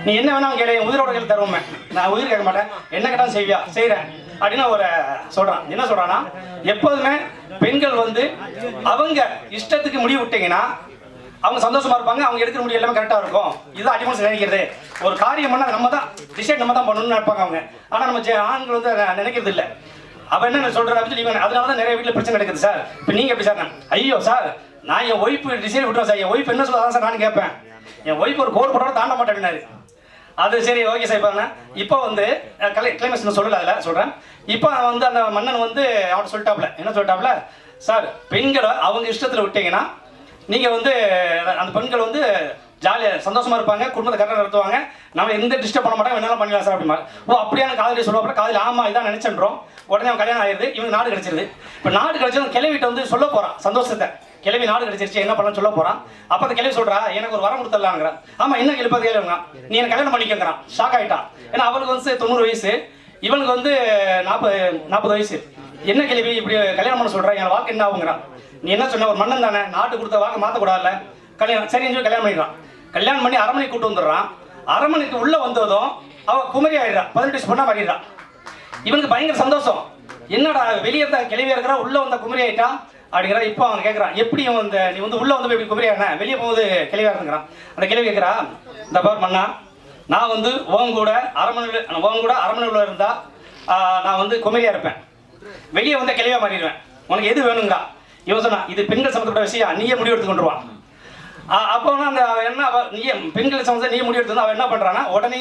நீ என்ன வேணாலும் கேளு, உயிரோட கேள்வி தருவோமே, நான் உயிர் கேட்க மாட்டேன், என்ன கேட்டாலும் செய்வியா செய்கிறேன் அப்படின்னு ஒரு சொல்றான். என்ன சொல்றான்னா, எப்போதுமே பெண்கள் வந்து அவங்க இஷ்டத்துக்கு முடிவு விட்டீங்கன்னா அவங்க சந்தோஷமா இருப்பாங்க, அவங்க எடுக்கிற முடிவு எல்லாமே கரெக்டாக இருக்கும். இதுதான் அடிமனசு நினைக்கிறது. ஒரு காரியம் பண்ணால் நம்ம தான் டிசைட் நம்ம தான் பண்ணணும்னு நினைப்பாங்க அவங்க. ஆனால் நம்ம ஆண்கள் வந்து நினைக்கிறது இல்லை. அவன் என்ன சொல்ற அப்படின்னு அதனால தான் நிறைய வீட்டில் பிரச்சனை நடக்குது சார். இப்போ நீங்க எப்படி சார், ஐயோ சார் நான் என் ஒய்ஃப் டிசைட் விட்டுறேன் சார், என் ஒய்ஃப் என்ன சொல்லுதான் சார் நான் கேட்பேன், என் ஒய்ஃப் ஒரு கோடு போட்டாலும் தாண்ட மாட்டேன்னாரு. அது சரி ஓகே சார். இப்போ வந்து கிளைமேக்ஸ் சொல்லல அதில் சொல்கிறேன். இப்போ வந்து அந்த மன்னன் வந்து அவன் சொல்லிட்டாப்ல, என்ன சொல்லிட்டாப்ல, சார் பெண்களை அவங்க இஷ்டத்தில் விட்டீங்கன்னா நீங்கள் வந்து அந்த பெண்கள் வந்து ஜாலியாக சந்தோஷமாக இருப்பாங்க, குடும்பத்தை கரெக்டாக நடத்துவாங்க, நம்ம எந்த டிஸ்டர்ப் பண்ண மாட்டாங்க, வேணாலும் பண்ணிக்கலாம் சார் அப்படிமா. ஓ அப்படியான காதலி சொல்லுவா. அப்புறம் காதலி ஆமாம் இதான் நினச்சன்றோம். உடனே அவன் கல்யாணம் ஆயிடுது, இவங்க நாடு கிடச்சிருது. இப்போ நாடு கிடச்சதும் கிளவிட்ட வந்து சொல்ல போகிறான் சந்தோஷத்தை. கிளவி நாடு கிடச்சிருச்சு என்ன பண்ணலாம் சொல்ல போகிறான். அப்போ அந்த கிளவி சொல்கிறா எனக்கு ஒரு வரம் கொடுத்துடலாங்கிறான். ஆமாம் இன்னும் எழுப்பது கேளுங்க, நீ எனக்கு கல்யாணம் பண்ணிக்கங்கிறான். ஷாக் ஆகிட்டான். ஏன்னா அவளுக்கு வந்து 90 வயசு, இவனுக்கு வந்து 40 வயசு. என்ன கிளவி இப்படி கல்யாணம் பண்ண சொல்கிறேன், என் வாக்கு என்ன ஆகுங்கிறான். நீ என்ன சொன்ன, ஒரு மன்னன் தானே, நாட்டு கொடுத்த வாக்கு மாற்றக்கூடாதுல்ல, கல்யாணம் சரின்னு சொல்லி கல்யாணம் பண்ணிடுறான். கல்யாணம் பண்ணி அரண்மனை கூட்டு வந்துடுறான். அரண்மனைக்கு உள்ளே வந்ததும் அவள் குமரி ஆயிடுறான், 18 வயசு பொண்ணா மாறிடுறான். இவனுக்கு பயங்கர சந்தோஷம். என்னடா வெளியே இருந்த கிளவியா இருக்கிறா, உள்ளே வந்த குமரி ஆயிட்டா அப்படிங்கிறா. இப்போ அவன் கேட்குறான் எப்படி வந்து நீ வந்து உள்ளே வந்து எப்படி குமரி ஆன, வெளியே போகுது கிளவியா இருக்குங்கிறான். அந்த கிளவி கேட்குறா, இந்த பார் மன்னா, நான் வந்து உன் கூட அரண்மனையில் இருந்தா நான் வந்து குமரியா இருப்பேன், வெளியே வந்து கிளவியா மாறிடுவேன், உனக்கு எது வேணுங்கா. இவன் சொன்னா இது பெண்கள் சம்மந்தப்பட்ட விஷயம், நீயே முடிவு எடுத்து கொண்டு வா. அப்போ அந்த என்ன நீயே பெண்கள் சம்மந்த நீயே முடிவு எடுத்து அவன் என்ன பண்றான்னா உடனே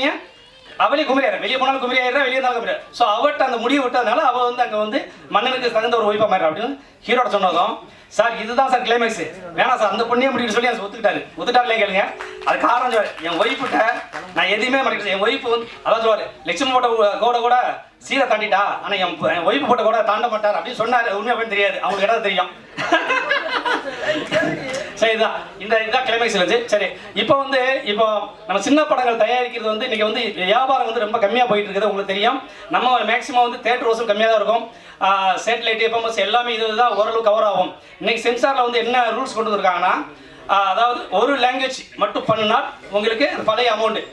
அவளே குமரியாரு, வெளியே போனாலும் குமரியாயிரா, வெளியே இருந்தாலும் குமரியா. ஸோ அவட்ட அந்த முடிவு விட்டதுனால அவள் வந்து அங்கே வந்து மன்னனுக்கு தகுந்த ஒரு ஒய்ஃபா மாறா அப்படின்னு ஹீரோட சொன்னதும், சார் இதுதான் சார் கிளைமேக்ஸ், வேணாம் சார் அந்த பொண்ணையே முடிவு சொல்லி எனக்கு ஒத்துக்கிட்டாரு கேளுங்க. அது காரணம் சொல்லுவார், என் ஒய்ஃப்கிட்ட நான் எதுவுமே மறைக்கிறேன். என் ஒய்ஃப் வந்து அதான் சொல்லுவார், லட்சுமி போட்ட கூட சீரை தாண்டிட்டா, ஆனால் என் ஒய்ஃப் போட்ட கூட தாண்ட மாட்டார் அப்படின்னு சொன்னார். உண்மை அப்படின்னு தெரியாது, அவங்களுக்கு இடம் தெரியும். சரி இதான் கிளைமேக்ஸ் இருந்துச்சு. சரி இப்போ நம்ம சின்ன படங்கள் தயாரிக்கிறது வந்து இன்னைக்கு வந்து வியாபாரம் வந்து ரொம்ப கம்மியாக போயிட்டு இருக்குது, உங்களுக்கு தெரியும். நம்ம மேக்ஸிமம் வந்து தேட்டர் வசூல் கம்மியாக தான் இருக்கும். சேட்டலைட் எஃப்எம்எஸ் எல்லாமே இதுதான் ஓரளவு கவர் ஆகும். இன்னைக்கு சென்சாரில் வந்து என்ன ரூல்ஸ் கொண்டு வந்திருக்காங்கன்னா, அதாவது ஒரு லாங்குவேஜ் மட்டும் பண்ணால் உங்களுக்கு பழைய அமௌண்ட்டு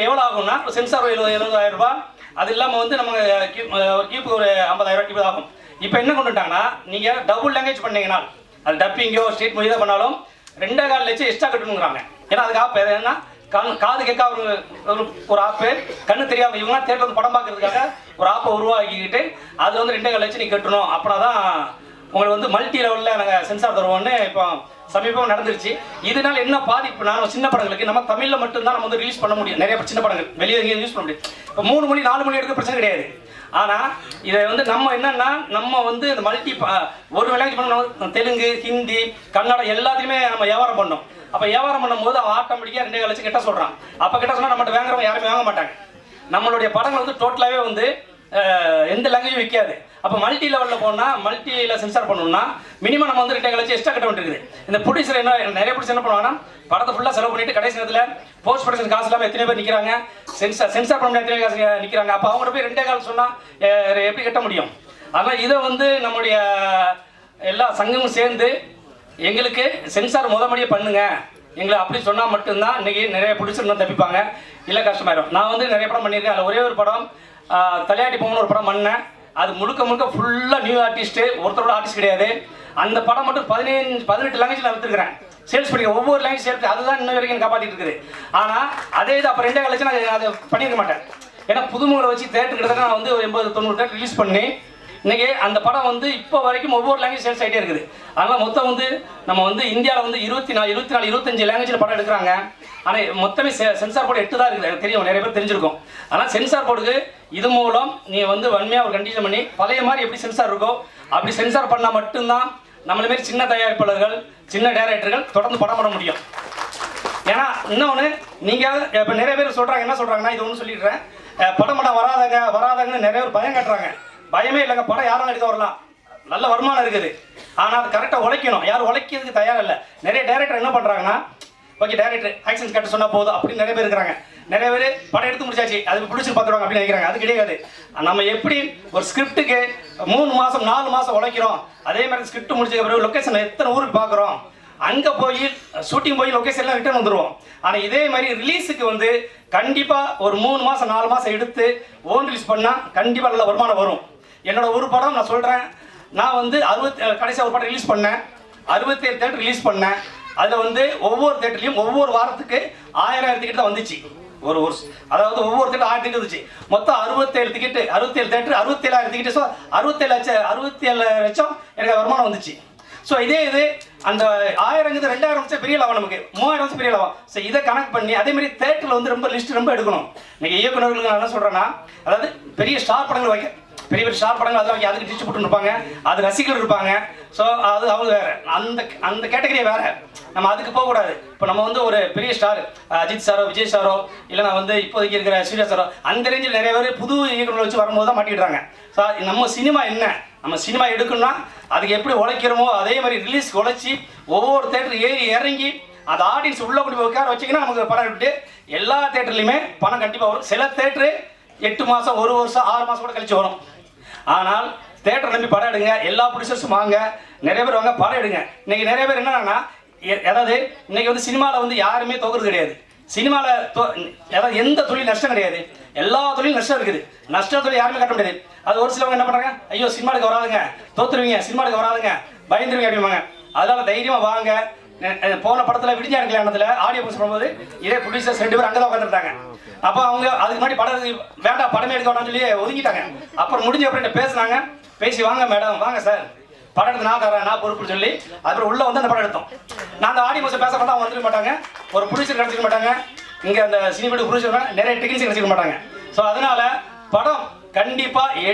எவ்வளோ ஆகும்னா, சென்சார் 70,000 ரூபாய், அது இல்லாமல் வந்து நம்ம ஒரு கீப்புக்கு ஒரு 50,000 இப்படி ஆகும். இப்போ என்ன கொண்டு வந்துட்டாங்கன்னா, நீங்கள் டபுள் லாங்குவேஜ் பண்ணீங்கன்னா, அது டப்பிங்கோ ஸ்டேட் மொழி தான் பண்ணாலும் 2.25 லட்சம் எக்ஸ்ட்ரா கட்டணுங்கிறாங்க. ஏன்னா அதுக்கு ஆப் என்னன்னா காது கேட்க ஒரு ஆப்பு, கண்ணு தெரியாமல் இவங்க தேட்டர் வந்து படம் பார்க்கறதுக்காக ஒரு ஆப்பை உருவாக்கிக்கிட்டு அதில் வந்து 2.25 லட்சம் நீ கட்டணும். அப்படின்னா தான் உங்களுக்கு வந்து மல்டி லெவலில் நாங்கள் சென்சார் தருவோம்னு இப்போ சமீபம் நடந்துருச்சு. இதனால என்ன பாதிப்புனா, சின்ன படங்களுக்கு நம்ம தமிழில் மட்டும்தான் நம்ம வந்து ரிலீஸ் பண்ண முடியும். நிறைய சின்ன படங்கள் வெளியே எங்கேயும் யூஸ் பண்ண முடியும். இப்போ 3 மொழி 4 மொழி எடுக்க பிரச்சனை கிடையாது. ஆனால் இதை வந்து நம்ம என்னன்னா, நம்ம வந்து இந்த மல்டி ஒரு லாங்குவேஜ் பண்ணணும், தெலுங்கு ஹிந்தி கன்னடம் எல்லாத்தையுமே நம்ம வியாபாரம் பண்ணோம். அப்போ வியாபாரம் பண்ணும்போது அவன் ஆட்டோமேட்டிக்காக 2.25 லட்சம் கிட்ட சொல்கிறான். அப்போ கிட்ட சொன்னால் நம்மகிட்ட வாங்குறவங்க யாருமே வாங்க மாட்டாங்க. நம்மளுடைய படங்கள் வந்து டோட்டலாகவே வந்து எந்த லாங்குவேஜும் விற்காது. அப்போ மல்டி லெவலில் போனால் மல்டியில் சென்சார் பண்ணணும்னா மினிமம் நம்ம வந்து 2.25 லட்சம் எக்ஸ்ட்ரா கட்ட வேண்டியிருக்குது. இந்த ப்ரொடியூசர் நிறைய ப்ரொடியூசர் என்ன பண்ணுவாங்கன்னா, படத்தை ஃபுல்லாக செலவு பண்ணிட்டு கடைசி நேரத்தில் போஸ்ட் ப்ரொடக்ஷன் காசு இல்லாமல் எத்தனை பேர் நிற்கிறாங்க, சென்சார் பண்ண எத்தனை காசு நிற்கிறாங்க. அப்போ அவங்க போய் 2.25 சொன்னால் எப்படி கட்ட முடியும்? ஆனால் இதை வந்து நம்முடைய எல்லா சங்கமும் சேர்ந்து எங்களுக்கு சென்சார் முதமடியே பண்ணுங்க எங்களை அப்படி சொன்னால் மட்டும்தான் இன்றைக்கி நிறைய ப்ரொடியூசர் இன்னும் தப்பிப்பாங்க, இல்லை கஷ்டமாயிடும். நான் வந்து நிறைய படம் பண்ணியிருக்கேன். அதில் ஒரே ஒரு படம் தலையாட்டி பொம்மைன்னு ஒரு படம் பண்ணேன். அது முழுக்க ஃபுல்லாக நியூ ஆர்டிஸ்ட்டு, ஒருத்தரோட ஆர்டிஸ்ட் கிடையாது. அந்த படம் மட்டும் 18 லாங்குவேஜில் விற்றுருக்கிறேன். சேல்ஸ் பண்ணி ஒவ்வொரு லாங்குவேஜ் சேல்ஸ், அதுதான் இன்னும் வரைக்கும் காப்பாற்றிட்டு இருக்குது. ஆனால் அதே இது அப்போ 2.25 லட்சம் நான் அதை பண்ணியிருக்க மாட்டேன். ஏன்னா புதுமுகலை வச்சு தேட்டர் கிட்டத்தட்ட நான் வந்து 80-90 தேட்டர் ரிலீஸ் பண்ணி இன்றைக்கி அந்த படம் வந்து இப்போ வரைக்கும் ஒவ்வொரு லாங்குவேஜ் சேல்ஸ் ஆகிட்டே இருக்குது. அதனால் மொத்தம் வந்து நம்ம வந்து இந்தியாவில் வந்து 24-25 லாங்குவேஜில் படம் எடுக்கிறாங்க. ஆனால் மொத்தமே சென்சார் போர்டு 8 தான் இருக்குது. எனக்கு தெரியும், நிறைய பேர் தெரிஞ்சிருக்கும். ஆனால் சென்சார் போர்டுக்கு இது மூலம் நீ வந்து வன்மையாக ஒரு கண்டிஷன் பண்ணி பழைய மாதிரி எப்படி சென்சார் இருக்கோ அப்படி சென்சார் பண்ணால் மட்டும்தான் நம்மள மாரி சின்ன தயாரிப்பாளர்கள் சின்ன டைரக்டர்கள் தொடர்ந்து படம் பண்ண முடியும். ஏன்னா இன்னொன்று நீங்கள் இப்போ நிறைய பேர் சொல்கிறாங்க, என்ன சொல்கிறாங்கன்னா, இது ஒன்று சொல்லிடுறேன், படம் வராதங்கன்னு நிறைய பேர் பயம் காட்டுறாங்க. பயமே இல்லைங்க, படம் யாரும் எடுக்க வரலாம், நல்ல வருமானம் இருக்குது. ஆனால் அது கரெக்டாக உழைக்கணும். யாரும் உழைக்கிறதுக்கு தயார் இல்லை. நிறைய டைரக்டர் என்ன பண்ணுறாங்கன்னா, ஓகே டைரக்டர் ஆக்ஷன்ஸ் கட்ட சொன்னால் போதும் அப்படின்னு நிறைய பேர் இருக்கிறாங்க. நிறைய பேர் படம் எடுத்து முடிச்சாச்சு, அது பிடிச்சி பார்த்துருவாங்க அப்படின்னு நினைக்கிறாங்க. அது கிடையாது. நம்ம எப்படி ஒரு ஸ்கிரிப்டுக்கு 3 மாதம் 4 மாதம் உழைக்கிறோம், அதே மாதிரி ஸ்கிரிப்ட் முடிச்ச பிறகு லொக்கேஷன் எத்தனை ஊருக்கு பார்க்குறோம், அங்கே போய் ஷூட்டிங் போய் லொக்கேஷன்லாம் ரிட்டர்ன் வந்துடுவோம். ஆனால் இதே மாதிரி ரிலீஸுக்கு வந்து கண்டிப்பாக ஒரு 3 மாதம் 4 மாதம் எடுத்து ஓன் ரிலீஸ் பண்ணால் கண்டிப்பாக நல்ல வருமானம் வரும். என்னோட ஒரு படம் நான் சொல்கிறேன், நான் வந்து கடைசியாக ஒரு படம் ரிலீஸ் பண்ணேன், 67 தேட்டர் ரிலீஸ் பண்ணேன். அதில் வந்து ஒவ்வொரு தேட்டர்லையும் ஒவ்வொரு வாரத்துக்கு 1000 டிக்கெட் தான் வந்துச்சு. அதாவது ஒவ்வொரு தேட்டர் 1000 டிக்கெட் வந்துச்சு. மொத்தம் 67 டிக்கெட்டு, 67 தேட்டர், 67,000 டிக்கெட்டு. ஸோ 67 லட்சம் எனக்கு வருமானம் வந்துச்சு. ஸோ இதே இது அந்த 1000 2000 வச்சா பெரிய லாபம், நமக்கு 3000 வச்சு பெரிய லாபம். ஸோ இதை கனெக்ட் பண்ணி அதே மாதிரி தேட்டரில் வந்து ரொம்ப லிஸ்ட் ரொம்ப எடுக்கணும். இன்னைக்கு இயக்குநர்களுக்கு நான் என்ன சொல்கிறேன்னா, அதாவது பெரிய ஸ்டார் படங்கள் பெரிய பெரிய ஸ்டார் படங்கள் அதெல்லாம் அதுக்கு டிஸ்ட்ரிபியூட்டர் இருப்பாங்க, அது ரசிகர்கள் இருப்பாங்க. ஸோ அது அவங்க வேற, அந்த கேட்டகரியே வேற. நம்ம அதுக்கு போகக்கூடாது. இப்போ நம்ம வந்து ஒரு பெரிய ஸ்டார் அஜித் சாரோ விஜய் சாரோ இல்லைனா வந்து இப்போதைக்கு இருக்கிற சூர்யா சாரோ அந்த ரேஞ்சில் நிறைய பேர் புது இயக்குநர்களை வச்சு வரும்போது தான் மாட்டிக்கிட்டாங்க. ஸோ நம்ம சினிமா என்ன, நம்ம சினிமா எடுக்கணும்னா அதுக்கு எப்படி உழைக்கிறோமோ அதே மாதிரி ரிலீஸ்க்கு உழைச்சி ஒவ்வொரு தேட்டர் ஏறி இறங்கி அந்த ஆடியன்ஸ் உள்ள கொண்டு போய் உட்கார வச்சிங்கன்னா நமக்கு படம் விட்டு எல்லா தேட்டர்லையுமே பணம் கண்டிப்பாக வரும். சில தேட்டரு 8 மாதம் 1 வருஷம் 6 மாதம் கூட கழிச்சு வரும். ஆனால் தேட்டர் நம்பி படம் எடுங்க, எல்லா ப்ரொடியூசர்ஸும் வாங்க, நிறைய பேர் வாங்க படம் எடுங்க. இன்னைக்கு நிறைய பேர் என்னன்னா, அதாவது இன்னைக்கு வந்து சினிமாவில் வந்து யாருமே தோக்குறது கிடையாது. சினிமாவில் அதாவது எந்த தொழில் நஷ்டம் கிடையாது, எல்லா தொழிலும் நஷ்டம் இருக்குது. நஷ்ட தொழில் யாருமே கட்ட முடியாது. அது ஒரு சிலவங்க என்ன பண்ணுறாங்க, ஐயோ சினிமாவுக்கு வராதுங்க, தோத்துருவீங்க, சினிமாவுக்கு வராதுங்க, பயந்துருவீங்க அப்படிம்பாங்க. அதனால தைரியமாக வாங்க. போன படத்தில் விடிஞ்சா கல்யாணத்தில் ஆடியோ ஃபங்க்ஷன் பண்ணும்போது இதே ப்ரொடியூசர்ஸ் 2 பேர் அங்கே தான் உட்காந்துருந்தாங்க. அப்போ அவங்க அதுக்கு முன்னாடி படம் வேண்டாம், படமே எடுக்க வேண்டாம்னு சொல்லி ஒதுக்கிட்டாங்க. அப்புறம் முடிஞ்ச அப்புறம் பேசினாங்க. பேசி வாங்க மேடம், வாங்க சார், படம் எடுத்து நான் தரேன், நான் பொறுப்புன்னு சொல்லி அப்புறம் உள்ள வந்து அந்த படம் எடுத்தோம். நாங்கள் ஆடியோ ஃபங்க்ஷன் பேச மாட்டோம், வந்துருக்க மாட்டாங்க, ஒரு ப்ரொடியூசர் கிடச்சிக்க மாட்டாங்க, இங்கே அந்த சினிமா ப்ரொடியூசர் நிறைய டெக்னீஷியன் கிடச்சிக்க மாட்டாங்க. ஸோ அதனால படம் கண்டிப்பாக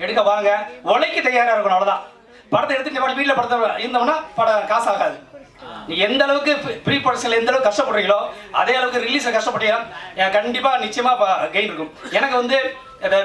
எடுக்க வாங்க, உழைக்க தயாராக இருக்கணும். அவ்வளோதான். படத்தை எடுத்துட்டு வீட்டில் படத்தை இருந்தோம்னா படம் காசு ஆகாது. நீ எந்த அளவுக்கு ப்ரீ ப்ரொடக்ஷன்ல எந்த அளவுக்கு கஷ்டப்படுறீங்களோ அதே அளவுக்கு ரிலீஸை கஷ்டப்பட்டீங்கன்னா கண்டிப்பா நிச்சயமா கெயின் இருக்கும். எனக்கு வந்து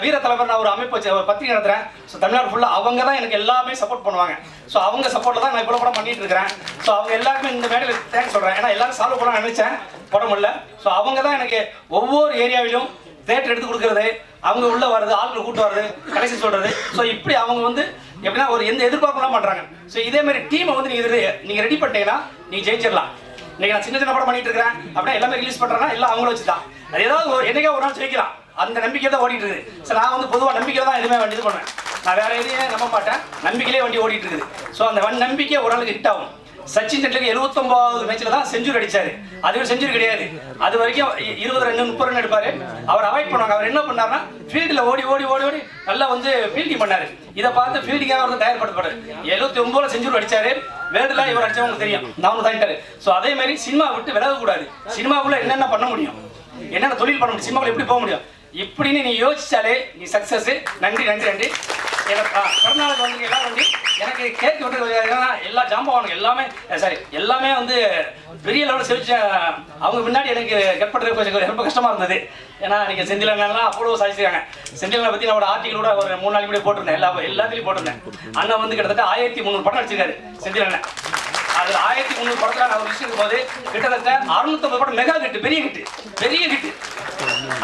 வீர தலைவர் நான் ஒரு அமைப்பு வச்சு ஒரு பத்திரிகை நடத்துறேன். ஸோ தமிழ்நாடு ஃபுல்லாக அவங்க தான் எனக்கு எல்லாமே சப்போர்ட் பண்ணுவாங்க. ஸோ அவங்க சப்போர்ட்ல தான் நான் இவ்வளோ படம் பண்ணிட்டு இருக்கிறேன். ஸோ அவங்க எல்லாருமே இந்த மேடையில் தேங்க்ஸ் சொல்றேன். ஏன்னா எல்லாரும் சால்வ் பண்ண நினைச்சேன், படம் இல்லை. ஸோ அவங்க தான் எனக்கு ஒவ்வொரு ஏரியாவிலும் தேட்டர் எடுத்து கொடுக்கறது, அவங்க உள்ள வர்றது, ஆட்களை கூட்டு வர்றது, கடைசி சொல்றது. ஸோ இப்படி அவங்க வந்து எப்படின்னா ஒரு எந்த எதிர்பார்ப்புலாம் பண்றாங்க. ஸோ இதே மாதிரி டீமை வந்து நீங்க ரெடி பண்ணிட்டீங்கன்னா நீங்க ஜெயிச்சிடலாம். இன்னைக்கு நான் சின்ன படம் பண்ணிட்டு இருக்கிறேன் அப்படின்னா எல்லாமே ரிலீஸ் பண்றேன்னா எல்லாம் அவங்கள வச்சு தான். அது ஏதாவது என்னைக்கா ஒரு நாள் ஜெயிக்கலாம், அந்த நம்பிக்கை தான் ஓடிட்டு இருக்குது. ஸோ நான் வந்து பொதுவாக நம்பிக்கையில் தான் எதுவுமே வண்டி இது பண்ணுவேன். நான் வேற எதையும் நம்ப மாட்டேன், நம்பிக்கையிலே வண்டி ஓடிட்டு இருக்குது. ஸோ அந்த நம்பிக்கை ஒரு நாளுக்கு ஹிட் ஆகும். சச்சின் டெண்டுல்கர் 79வது மேட்ச்ல தான் செஞ்சுரி அடிச்சாரு. அது ஒரு செஞ்சுரி கிடையாது. அது வரைக்கும் 20 ரன் 30 ரன் எடுப்பாரு. அவர் அவாய்ட் பண்ணுவாங்க. அவர் என்ன பண்ணாருன்னா ஃபீல்டில் ஓடி ஓடி ஓடி ஓடி நல்லா வந்து ஃபீல்டிங் பண்ணாரு. இதை பார்த்து ஃபீல்டிங்காக வந்து தயார்படுத்தப்படுறாரு. 79ல செஞ்சுரி அடிச்சாரு. வேர்ல்டுல இவர் அடிச்சவங்களுக்கு தெரியும், நான் தாங்கிட்டாரு. ஸோ அதே மாதிரி சினிமா விட்டு விலகக்கூடாது. சினிமாவுக்குள்ள என்னென்ன பண்ண முடியும், என்னென்ன தொழில் பண்ண முடியும், சினிமாவில் எப்படி போக முடியும் இப்படின்னு நீ யோசிச்சாலே நீ சக்சஸ். நன்றி நன்றி நன்றி. எனக்கு பிறந்தநாளுக்கு வந்து எல்லாரும் வந்து எனக்கு கேட்க விட்டு எல்லா ஜாம்பவானுங்க எல்லாமே வந்து பெரிய லெவலில் செவிச்ச அவங்க முன்னாடி எனக்கு கட் பண்ணுறது கொஞ்சம் ரொம்ப கஷ்டமாக இருந்தது. ஏன்னா நீங்கள் செந்திலண்ணெல்லாம் அவ்வளோ சாதிச்சிருக்காங்க. செந்திலனை பற்றி நான் ஆர்டிகல் கூட ஒரு 3 நாளைக்கு கூட போட்டிருந்தேன். எல்லாத்துலேயும் போட்டிருந்தேன். அண்ணன் வந்து கிட்டத்தட்ட 1300 படம் நடிச்சிருக்காரு செந்திலண்ணன். அதில் 1300 படத்தில் நான் ஒரு விஷயம் இருக்கும்போது கிட்டத்தட்ட 650 படம் மெகா கிட்டு, பெரிய கிட்டு.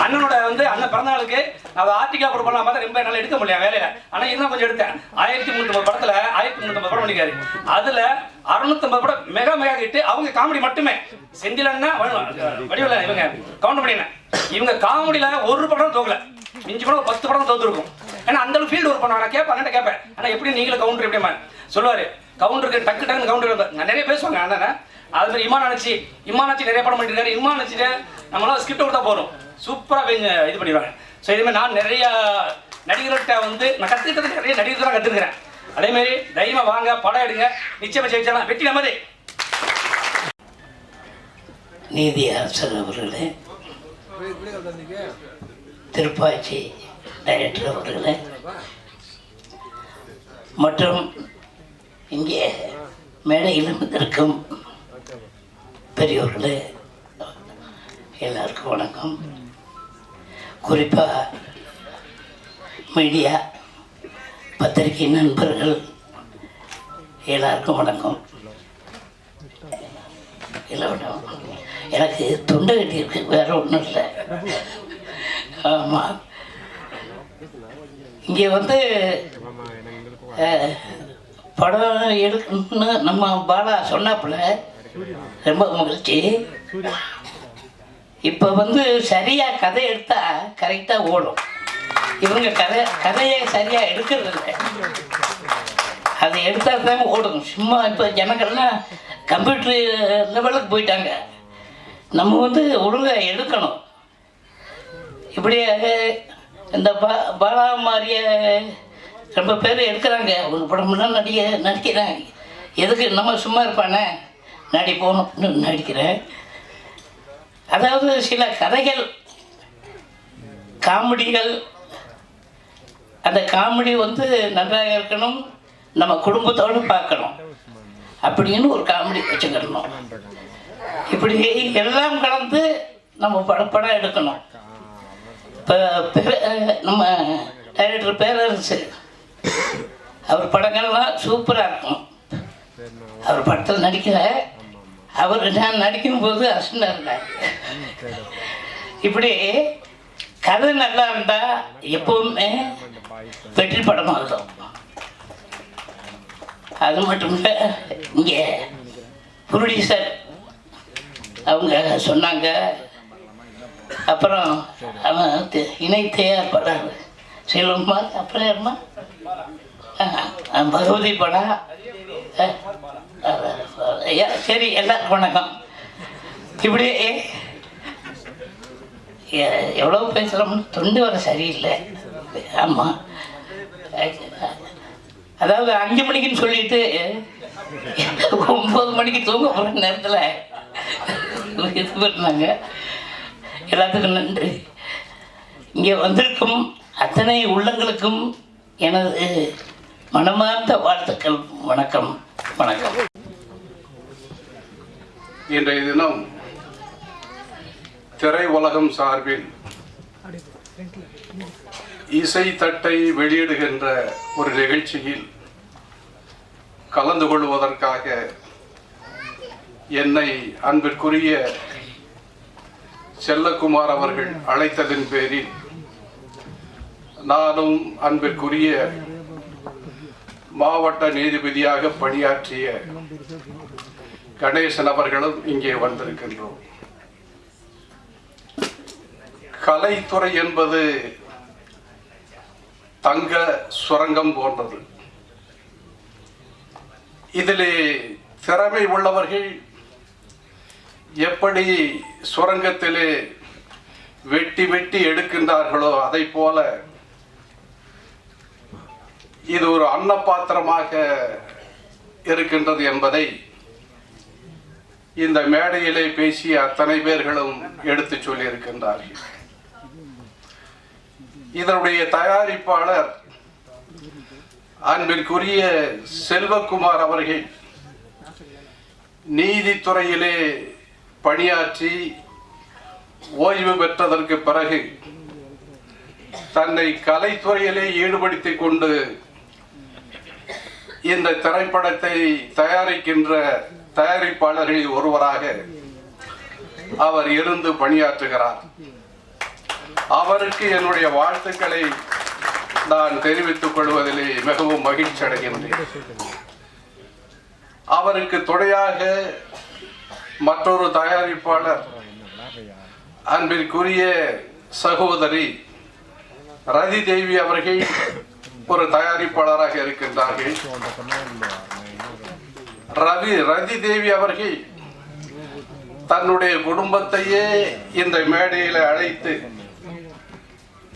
அண்ணனோட வந்து அண்ணன் பிறந்தநாளுக்கு நான் ஆர்டிகா போட பண்ணலாம் பார்த்தா ரொம்ப என்னால் எடுக்க முடியல வேலையில. ஆனால் இன்னும் கொஞ்சம் எடுத்தேன். 1350 படத்தில் 1350 படம் பண்ணிக்காரு. அதில் 650 படம் மெகா கிட்டு. அவங்க காமெடி மட்டுமே. செந்திலன்னா வடிவில் இவங்க கவுண்ட் பண்ணின இவங்க காமெடியில் ஒரு படம் தோக்கல, மிஞ்சி படம் 10 படம் தோத்துருக்கும். ஏன்னா அந்த அளவு ஃபீல்டு ஒர்க் பண்ணுவாங்க. நான் கேட்பேன் கேட்பேன் ஆனால் எப்படி நீங்களும் கவுண்டர் எப்படிமா சொல்லுவார். கவுண்டருக்கு டக்குன்னு கவுண்டர் நிறைய பேசுவாங்க அண்ணன். அது மாதிரி இமானாச்சி நிறைய படம் பண்ணிருக்காரு. இமானாச்சிட்ட நம்மளால ஸ்கிரிப்ட் கொடுத்தா போகிறோம், சூப்பராக இது பண்ணிடுவாங்க. ஸோ இதுமாதிரி நான் நிறைய நடிகர்கிட்ட வந்து நான் கற்றுக்கிட்டது நிறைய நடிகர்கள் தான் கற்றுக்கிறேன். அதேமாரி தைரியமாக வாங்க, படம் எடுங்க, நிச்சயமாக ஜெயிச்சாலும் வெற்றி நமதே. நீதி அரசர் அவர்களே, திருப்பாச்சி டைரக்டர் அவர்களே மற்றும் இங்கே மேடையில் இருக்கும் பெரியோர்களே எல்லாருக்கும் வணக்கம். குறிப்பாக மீடியா பத்திரிகை நண்பர்கள் எல்லாருக்கும் வணக்கம். எல்லாம் எனக்கு தொண்டை கட்டியிருக்கு, வேற ஒன்றும் இல்லை. ஆமாம், இங்கே வந்து படம் எடுக்கணும்னு நம்ம பாலா சொன்னாப்புல ரொம்ப மகிழ்ச்சி. இப்போ வந்து சரியாக கதை எடுத்தால் கரெக்டாக ஓடும். இவங்க கதையை சரியாக எடுக்கிறது இல்லை. அதை எடுத்தால் தான் ஓடும். சும்மா இப்போ ஜனங்கள்லாம் கம்ப்யூட்டர் லெவலுக்கு போயிட்டாங்க. நம்ம வந்து ஒழுங்காக எடுக்கணும். இப்படியே இந்த பாலா மாதிரிய ரொம்ப பேர் எடுக்கிறாங்க. ஒரு படம்லாம் நடிக்கிறாங்க. எதுக்கு நம்ம சும்மா இருப்பானே, நடிப்போன்னு நடிக்கிறேன். அதாவது சில கதைகள் காமெடிகள் அந்த காமெடி வந்து நன்றாக இருக்கணும், நம்ம குடும்பத்தோடு பார்க்கணும் அப்படின்னு ஒரு காமெடி வச்சுக்கிடணும். இப்படி எல்லாம் கலந்து நம்ம படம் எடுக்கணும். இப்போ நம்ம டைரக்டர் பேரரசு அவர் படங்கள்லாம் சூப்பராக இருக்கும். அவர் படத்தில் நடிக்கல, அவர் நான் நடிக்கும்போது அசனாக இருந்தார். இப்படி கதை நல்லா இருந்தால் எப்பவுமே வெற்றி படமாக இருக்கும். அது மட்டும் இல்லை, இங்கே ப்ரொடியூசர் அவங்க சொன்னாங்க. அப்புறம் அவன் இணை தயாரிப்பாளர் செல்வகுமார், அப்புறம் யாருமா பகவதி படம். சரி, எல்லாருக்கும் வணக்கம். இப்படி எவ்வளோ பேசுகிறோம்னு தொண்டு வர சரியில்லை. ஆமாம், அதாவது 5 மணிக்குன்னு சொல்லிட்டு 9 மணிக்கு தூங்க போகிற நேரத்தில் இது பண்ணாங்க. எல்லாத்துக்கும் நன்றி. இங்கே வந்திருக்கும் அத்தனை உள்ளங்களுக்கும் எனது மனமார்ந்த வாழ்த்துக்கள். வணக்கம். வணக்கம். இன்றைய தினம் திரை உலகம் சார்பில் இசை தட்டை வெளியிடுகின்ற ஒரு நிகழ்ச்சியில் கலந்து கொள்வதற்காக என்னை அன்பிற்குரிய செல்லக்குமார் அவர்கள் அழைத்ததின் பேரில் நானும் அன்பிற்குரிய மாவட்ட நீதிபதியாக பணியாற்றிய கணேசன் அவர்களும் இங்கே வந்திருக்கின்றோம். கலைத்துறை என்பது தங்க சுரங்கம் போன்றது. இதிலே திறமை உள்ளவர்கள் எப்படி சுரங்கத்திலே வெட்டி வெட்டி எடுக்கின்றார்களோ அதை போல இது ஒரு அன்னப்பாத்திரமாக இருக்கின்றது என்பதை இந்த மேடையிலே பேசிய அத்தனை பேர்களும் எடுத்து சொல்லி இருக்கின்றார்கள். இதனுடைய தயாரிப்பாளர் அன்பிற்குரிய செல்வகுமார் அவர்கள் நீதித்துறையிலே பணியாற்றி ஓய்வு பெற்றதற்கு பிறகு தன்னை கலைத்துறையிலே ஈடுபடுத்திக் கொண்டு இந்த திரைப்படத்தை தயாரிக்கின்ற தயாரிப்பாளர்களில் ஒருவராக அவர் இருந்து பணியாற்றுகிறார். அவருக்கு என்னுடைய வாழ்த்துக்களை நான் தெரிவித்துக் கொள்வதிலே மிகவும் மகிழ்ச்சி அடைகின்றேன். அவருக்கு துணையாக மற்றொரு தயாரிப்பாளர் அன்பிற்குரிய சகோதரி ரதி தேவி அவர்கள் ஒரு தயாரிப்பாளராக இருக்கின்றார்கள். ரதி தேவி அவர்கள் தன்னுடைய குடும்பத்தையே இந்த மேடையில் அழைத்து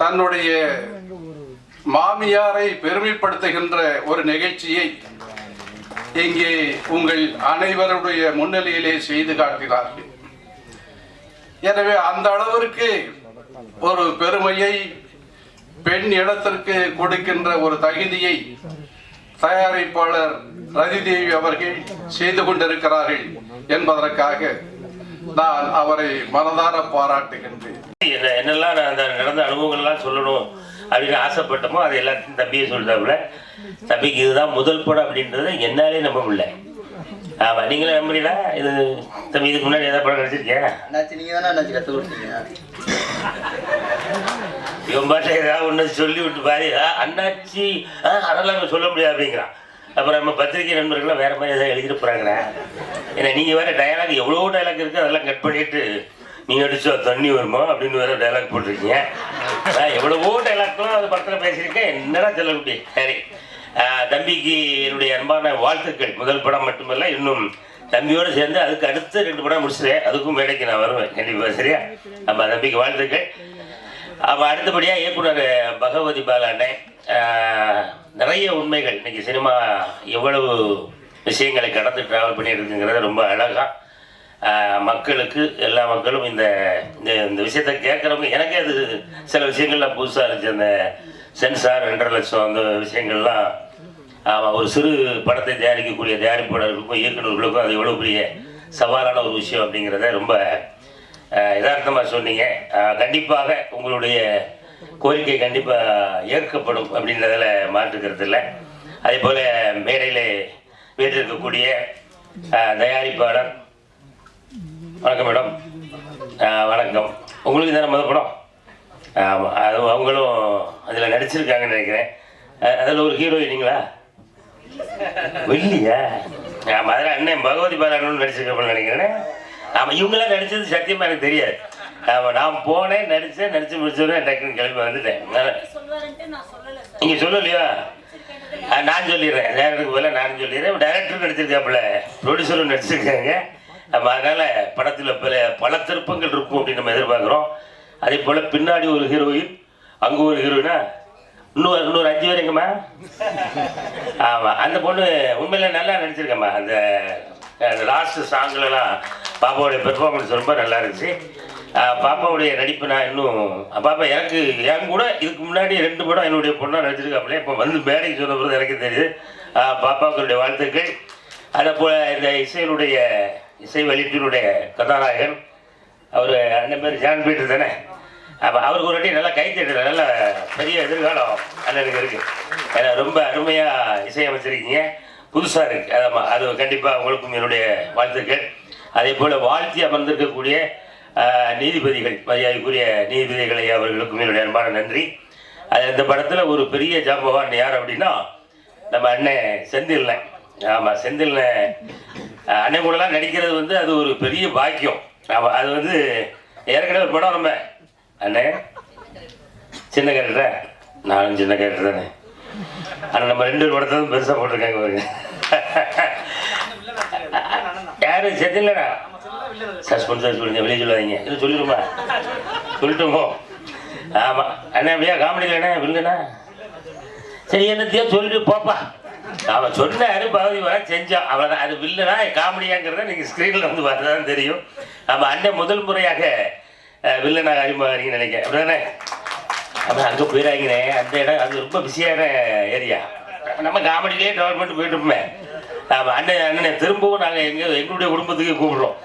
தன்னுடைய மாமியாரை பெருமைப்படுத்துகின்ற ஒரு நிகழ்ச்சியை இங்கே உங்கள் அனைவருடைய முன்னிலையிலே செய்து காட்டினார்கள். எனவே அந்த அளவிற்கு ஒரு பெருமையை பெண் இடத்திற்கு கொடுக்கின்ற ஒரு தகுதியை தயாரிப்பாளர் ரதிதேவி அவர்கள் செய்து கொண்டிருக்கிறார்கள் என்பதற்காக நான் அவரை மனதார பாராட்டுகின்றேன். என்னெல்லாம் அந்த நடந்த அனுபவங்கள்லாம் சொல்லணும் அப்படின்னு ஆசைப்பட்டோமோ அது எல்லாத்தையும் தம்பியை சொல்லிட்டாப்புல. தம்பிக்கு இதுதான் முதல் படம் அப்படின்றத என்னாலே நம்ப முடியல. ஆமா, நீங்களே நம்புறீங்களா? இது தம்பி இதுக்கு முன்னாடி ஏதாவது படம் நடிச்சிருக்கேன்? இவன் பாட்டை ஏதாவது ஒன்று சொல்லி விட்டு பாரு, அண்ணாச்சி அதெல்லாம் சொல்ல முடியாது அப்படிங்கிறான். அப்புறம் நம்ம பத்திரிகை நண்பர்கள்லாம் வேற மாதிரி ஏதாவது எழுதிட்டு போறாங்களே. ஏன்னா நீங்க வேற டயலாக் எவ்வளோ டயலாக் இருக்கு, அதெல்லாம் கட் பண்ணிட்டு நீங்க அடிச்சா தண்ணி வருமா அப்படின்னு வேற டைலாக் போட்டிருக்கீங்க. எவ்வளவோ டைலாக்லாம் அது படத்தில் பேசியிருக்கேன், என்னடா சொல்ல முடியும். சரி, தம்பிக்கு என்னுடைய அன்பான வாழ்த்துக்கள். முதல் படம் மட்டுமல்ல, இன்னும் தம்பியோடு சேர்ந்து அதுக்கு அடுத்து 2 படம் முடிச்சுட்டேன். அதுக்கும் மேடைக்கு நான் வருவேன் கண்டிப்பாக. சரியா? நம்ம தம்பிக்கு வாழ்த்துக்கள். அவன் அடுத்தபடியாக இயக்குனர் பகவதி பாலாண்ணே, நிறைய உண்மைகள் இன்னைக்கு சினிமா எவ்வளவு விஷயங்களை கடந்து ட்ராவல் பண்ணிட்டு இருக்குங்கிறத ரொம்ப அழகாக மக்களுக்கு எல்லா மக்களும் இந்த இந்த விஷயத்தை கேட்குறவங்க எனக்கே அது சில விஷயங்கள்லாம் புதுசாக இருந்துச்சு. அந்த சென்சார் 2.5 லட்சம் அந்த விஷயங்கள்லாம் ஒரு சிறு படத்தை தயாரிக்கக்கூடிய தயாரிப்பாளர்களுக்கும் இயக்குநர்களுக்கும் அது எவ்வளோ பெரிய சவாலான ஒரு விஷயம் அப்படிங்கிறத ரொம்ப யதார்த்தமாக சொன்னீங்க. கண்டிப்பாக உங்களுடைய கோரிக்கை கண்டிப்பாக ஏற்கப்படும் அப்படின்றதில் மாற்றுக்கிறது இல்லை. அதே போல் மேடையில் வீட்டிருக்கக்கூடிய தயாரிப்பாளர், வணக்கம் மேடம். வணக்கம். உங்களுக்கு தானே முதல் படம்? ஆமாம், அது அவங்களும் அதில் நடிச்சிருக்காங்கன்னு நினைக்கிறேன். அதில் ஒரு ஹீரோயினிங்களா? வெள்ளியா? ஆமாம், அதில் அண்ணன் பகவதி பாலான்னு நடிச்சிருக்கப்பன்னு நினைக்கிறேன். ஆமாம், இவங்களாம் நடித்தது சத்தியமாக எனக்கு தெரியாது. ஆமாம், நான் போனேன், நடித்து முடிச்சோன்னே டக்குன்னு கிளம்பி வந்துட்டேன். நீங்கள் சொல்லலையா? நான் சொல்லிடுறேன். டேரக்டருக்கு போல நான் சொல்லிடுறேன். டேரக்டரும் நடிச்சிருக்காப்புல, ப்ரொடியூசரும் நடிச்சிருக்காங்க. நம்ம அதனால் படத்தில் பல திருப்பங்கள் இருக்கும் அப்படின்னு நம்ம எதிர்பார்க்குறோம். அதே போல் பின்னாடி ஒரு ஹீரோயின், அங்கே ஒரு ஹீரோயினா, இன்னொரு 5 பேர் எங்கம்மா? ஆமாம், அந்த பொண்ணு உண்மையில நல்லா நடிச்சிருக்கம்மா. அந்த லாஸ்ட் சாங்லலாம் பாப்பாவுடைய பெர்ஃபார்மன்ஸ் ரொம்ப நல்லா இருந்துச்சு. பாப்பாவுடைய நடிப்பு நான் இன்னும் பாப்பா எனக்கு என் கூட இதுக்கு முன்னாடி 2 படம் என்னுடைய பொண்ணாக நடிச்சிருக்காப்புல. இப்போ வந்து மேடைக்கு சொன்ன பிறகு எனக்கு தெரியுது. பாப்பாவுடைய வாழ்த்துக்கள். அதே போல் இந்த இசை வெளியீட்டினுடைய கதாநாயகன் அவர் அண்ணன் பேர் ஜான் பீட்டர் தானே? அப்போ அவருக்கு ஒரு வாட்டி நல்லா கைத்தட்டு, நல்ல பெரிய எதிர்காலம் அண்ணனுக்கு இருக்குது. ஏன்னா ரொம்ப அருமையாக இசையமைச்சிருக்கீங்க, புதுசாக இருக்குது. அது கண்டிப்பாக உங்களுக்கும் என்னுடைய வாழ்த்துக்கள். அதே போல் வாழ்த்தி அமர்ந்திருக்கக்கூடிய நீதிபதிகள், மரியாதைக்குரிய நீதிபதிகளை அவர்களுக்கும் என்னுடைய அன்பான நன்றி. அது இந்த படத்தில் ஒரு பெரிய ஜாம்பவான் யார் அப்படின்னா நம்ம அண்ணன் செந்தில்லை. ஆமாம், செந்தில்லை அண்ணன் கூடலாம் நடிக்கிறது வந்து அது ஒரு பெரிய பாக்கியம். ஆமாம், அது வந்து ஏற்கனவே ஒரு படம் நம்ம அண்ணே சின்ன கேரக்டரா, நானும் சின்ன கேரக்டர் தானே. ஆனால் நம்ம 2 படத்தையும் பெருசாக போட்டிருக்காங்க பாருங்க. யாரு செந்தில்லடா? சஸ்பென்ஸ் சொல்லுங்க, வெளியே சொல்லாதீங்க. இது சொல்லிடுமா? சொல்லிட்டுமோ? ஆமாம் அண்ணா, அப்படியா காமெடியில் அண்ணா வில்லுண்ணா? சரி, என்னத்தையோ சொல்லிட்டு போப்பா. அவன் சொன்னாரு, பகுதி வர செஞ்சான், அவ்வளோதான். அது வில்லுனா காமெடியாங்கிறத நீங்கள் ஸ்க்ரீனில் வந்து பார்த்து தான் தெரியும். நம்ம அண்ணன் முதல் முறையாக வில்லனாக அறிமுகம்னு நினைக்கிறேன், அப்படிதானே? அப்புறம் அங்கே போயிடாங்கண்ணே. அந்த இடம் அது ரொம்ப பிஸியான ஏரியா. நம்ம காமெடியிலே டெவலப்மெண்ட் போயிட்டுருப்போமே. ஆமாம், அண்ணனை திரும்பவும் நாங்கள் எங்களுடைய குடும்பத்துக்கு கூப்பிடுறோம்.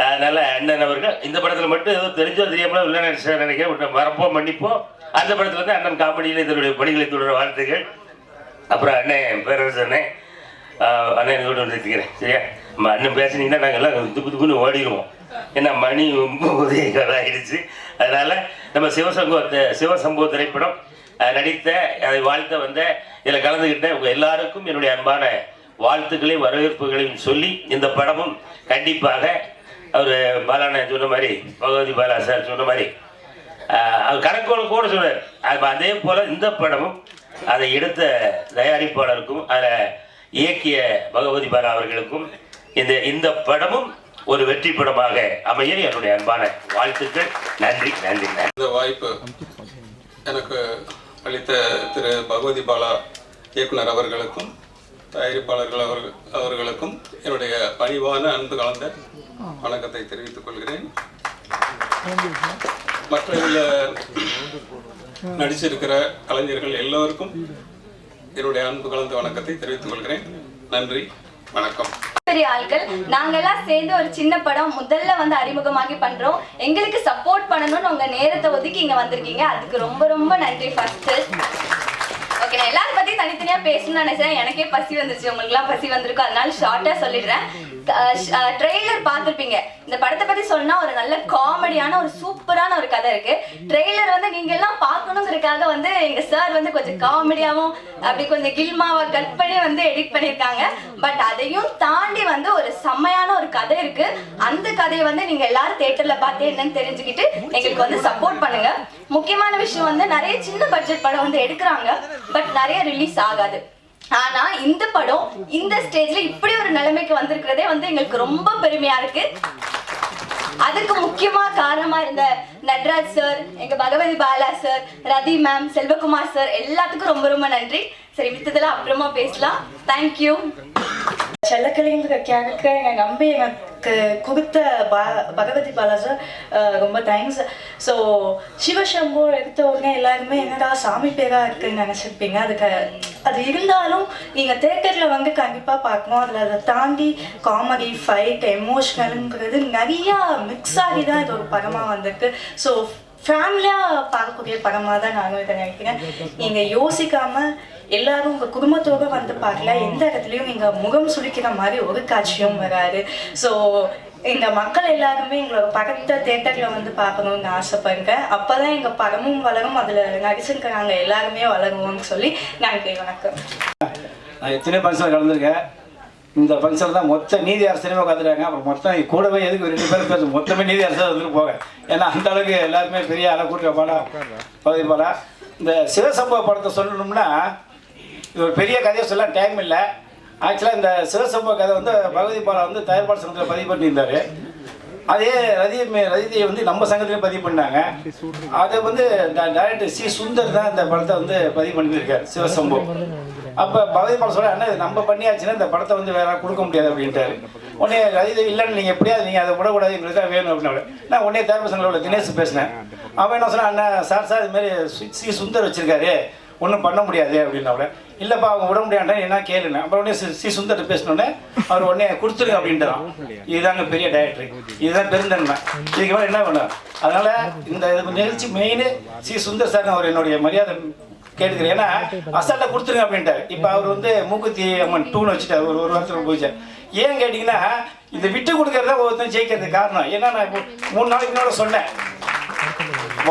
அதனால் அண்ணன் அவர்கள் இந்த படத்தில் மட்டும் ஏதோ தெரிஞ்சோ தெரியாமல் வில்லன் நடிச்சார் நினைக்கிறேன். மறப்போம், மன்னிப்போம். அந்த படத்தில் வந்து அண்ணன் காமெடியில் இதனுடைய பணிகளை தொடர வாழ்த்துக்கள். அப்புறம் அண்ணன் பேரரசு அண்ணன் இதோடு நிறுத்திக்கிறேன், சரியா? நம்ம அண்ணன் பேசுனீங்கன்னா நாங்கள் எல்லாம் துப்புன்னு ஓடிடுவோம். ஏன்னா மணி 9 ஆகிடுச்சு. அதனால் நம்ம சிவசம்போ திரைப்படம் நடித்த, அதை வாழ்த்த வந்த, இதில் கலந்துக்கிட்ட உங்கள் எல்லாருக்கும் என்னுடைய அன்பான வாழ்த்துக்களையும் வரவேற்புகளையும் சொல்லி, இந்த படமும் கண்டிப்பாக அவர் பாலாண்ண சொன்ன மாதிரி, பகவதி பாலா சார் சொன்ன மாதிரி அவர் கணக்கோடு கூட சொன்னார். அதே போல் இந்த படமும் அதை எடுத்த தயாரிப்பாளருக்கும் அதை இயக்கிய பகவதி பாலா அவர்களுக்கும் இந்த படமும் ஒரு வெற்றி படமாக அமைய என்னுடைய அன்பான வாழ்த்துக்கள். நன்றி நன்றி. இந்த வாய்ப்பு எனக்கு அளித்த திரு பகவதி பாலா இயக்குனர் அவர்களுக்கும் தயாரிப்பாளர்கள் அவர்களுக்கும் என்னுடைய பணிவான அன்பு கலந்த வணக்கத்தை தெரிவித்துக் கொள்கிறேன். மற்ற நடிச்சிருக்கிற கலைஞர்கள் எல்லோருக்கும் என்னுடைய அன்பு கலந்த வணக்கத்தை தெரிவித்துக் கொள்கிறேன். நன்றி, வணக்கம். பெரிய ஆட்கள் நாங்க எல்லாம் சேர்ந்து ஒரு சின்ன படம் முதல்ல வந்து அறிமுகமாகி பண்றோம். எங்களுக்கு சப்போர்ட் பண்ணணும்னு உங்க நேரத்தை ஒதுக்கி இங்க வந்திருக்கீங்க, அதுக்கு ரொம்ப ரொம்ப நன்றி. ஃபர்ஸ்ட் ஓகே, நான் எல்லாரும் பத்தி தனித்தனியா பேசணும்னு நினைச்சேன். எனக்கே பசி வந்துருச்சு, உங்களுக்கு எல்லாம் பசி வந்திருக்கும், அதனால ஷார்ட்டா சொல்லிடுறேன். ட்ரெய்லர் பார்த்துருப்பீங்க. இந்த படத்தை பத்தி சொன்னா ஒரு நல்ல காமெடியான ஒரு சூப்பரான ஒரு கதை இருக்கு. ட்ரெய்லர் வந்து நீங்க எல்லாம் பார்க்கணுங்கிறதுக்காக வந்து எங்க சார் வந்து கொஞ்சம் காமெடியாவும் அப்படி கொஞ்சம் கில்மாவை கட் பண்ணி வந்து எடிட் பண்ணியிருக்காங்க. பட் அதையும் தாண்டி வந்து ஒரு செம்மையான ஒரு கதை இருக்கு. அந்த கதையை வந்து நீங்க எல்லாரும் தியேட்டர்ல பார்த்து என்னன்னு தெரிஞ்சுக்கிட்டு எங்களுக்கு வந்து சப்போர்ட் பண்ணுங்க. முக்கியமான விஷயம் வந்து நிறைய சின்ன பட்ஜெட் படம் வந்து எடுக்கிறாங்க, பட் நிறைய ரிலீஸ் ஆகாது. ஆனா இந்த படம் இந்த ஸ்டேஜ்ல இப்படி ஒரு நிலைமைக்கு வந்திருக்கிறதே வந்து எங்களுக்கு ரொம்ப பெருமையா இருக்கு. அதுக்கு முக்கியமா காரணமா இருந்த நட்ராஜ் சார், எங்க பகவதி பாலா சார், ரதி மேம், செல்வகுமார் சார் எல்லாத்துக்கும் ரொம்ப ரொம்ப நன்றி. சரி, வித்ததெல்லாம் அப்புறமா பேசலாம். தேங்க்யூ. செல்லக்கிளிங்கிற கேரக்டர் என்னை நம்பி எனக்கு கொடுத்த பகவதி பாலாஜி ரொம்ப தேங்க்ஸ். ஸோ சிவசம்பு எடுத்த உடனே எல்லாருமே என்னடா சாமி பேராக இருக்குன்னு நினச்சிருப்பீங்க. அது இருந்தாலும் நீங்கள் தேட்டரில் வந்து கண்டிப்பாக பார்க்கணும். அதில் அதை தாண்டி காமெடி, ஃபைட், எமோஷ்னலுங்கிறது நிறையா மிக்ஸ் ஆகி தான் இது ஒரு படமாக வந்திருக்கு. ஸோ ஃபேமிலியாக பார்க்கக்கூடிய படமாக தான் நானும் இதை நினைக்கிறேன். நீங்கள் யோசிக்காமல் எல்லாரும் உங்கள் குடும்பத்தோடு வந்து பார்க்கல. எந்த இடத்துலையும் நீங்கள் முகம் சுளிக்கிற மாதிரி ஒரு காட்சியும் வராது. ஸோ எங்கள் மக்கள் எல்லாருமே எங்களோட படத்தை தேட்டரில் வந்து பார்க்கணுன்னு ஆசைப்படுறேன். அப்போ தான் எங்கள் படமும் வளரும், அதில் நடிச்சிருக்கிறாங்க எல்லாருமே வளருவோம்னு சொல்லி நன்றி, வணக்கம். நான் எத்தனை ஃபங்க்ஷன் கலந்துருக்கேன். இந்த ஃபங்க்ஷன் தான் மொத்த நீதி அரசனையுமே உட்காந்துருக்காங்க. அப்புறம் மொத்தம் கூடவே எதுக்கு 2 பேரும் பேச மொத்தமே நீதி அரசு வந்துட்டு போக. ஏன்னா அந்த அளவுக்கு எல்லாருமே பெரிய ஆளை கூட்டுற பாடா பகுதி பாடா. இந்த சிவசம்பவ படத்தை சொல்லணும்னா இது ஒரு பெரிய கதையை சொல்ல டைம் இல்லை. ஆக்சுவலாக இந்த சிவசம்பவ கதை வந்து பகுதி பாலா வந்து தயாரிப்பாளர் சங்கத்தில் பதிவு பண்ணியிருந்தார். அதே ரதியை வந்து நம்ம சங்கத்திலையும் பதிவு பண்ணாங்க. அதை வந்து டைரக்டர் சி சுந்தர் தான் இந்த படத்தை வந்து பதிவு பண்ணியிருக்காரு சிவசம்பவம். அப்போ பகுதி பாலம் சொல்ல அண்ணா நம்ம பண்ணியாச்சுன்னா இந்த படத்தை வந்து வேற கொடுக்க முடியாது அப்படின்ட்டாரு. உடனே ரதி இல்லைன்னு நீங்கள் எப்படியாவது நீங்கள் அதை விடக்கூடாது, எங்களுக்கு தான் வேணும் அப்படின்னால நான் உடனே தயாரிப்பு சங்கத்தில் உள்ள தினேஷ் பேசினேன். அவன் என்ன சொன்னா, அண்ணா சார் இதுமாரி சி சுந்தர் வச்சிருக்காரு, ஒன்றும் பண்ண முடியாது அப்படின்னால. இல்லைப்பா அவங்க விட முடியாண்டா என்ன கேளுன்னு. அப்புறம் உடனே சி சுந்தர் பேசினோடனே அவர் உடனே கொடுத்துருங்க அப்படின்றான். இதுதாங்க பெரிய டைரக்டர், இதுதான் பெருந்தன்மை. இதுக்கு மேலே என்ன வேணும்? அதனால இந்த நிகழ்ச்சி மெயின் சி சுந்தர் சார் அவர் என்னுடைய மரியாதை கேட்டுக்கிறேன். ஏன்னா அசால்ட்டாக கொடுத்துருங்க அப்படின்ட்டார். இப்போ அவர் வந்து மூக்குத்தி அம்மன் 2 வச்சுட்டார். ஒரு வாரத்தில் போயிச்சார். ஏன் கேட்டிங்கன்னா இதை விட்டு கொடுக்கறதா ஒருத்தன் ஜெயிக்கிறதுக்கு காரணம். ஏன்னா நான் இப்போ 3 நாளைக்கு முன்னாடி சொன்னேன்,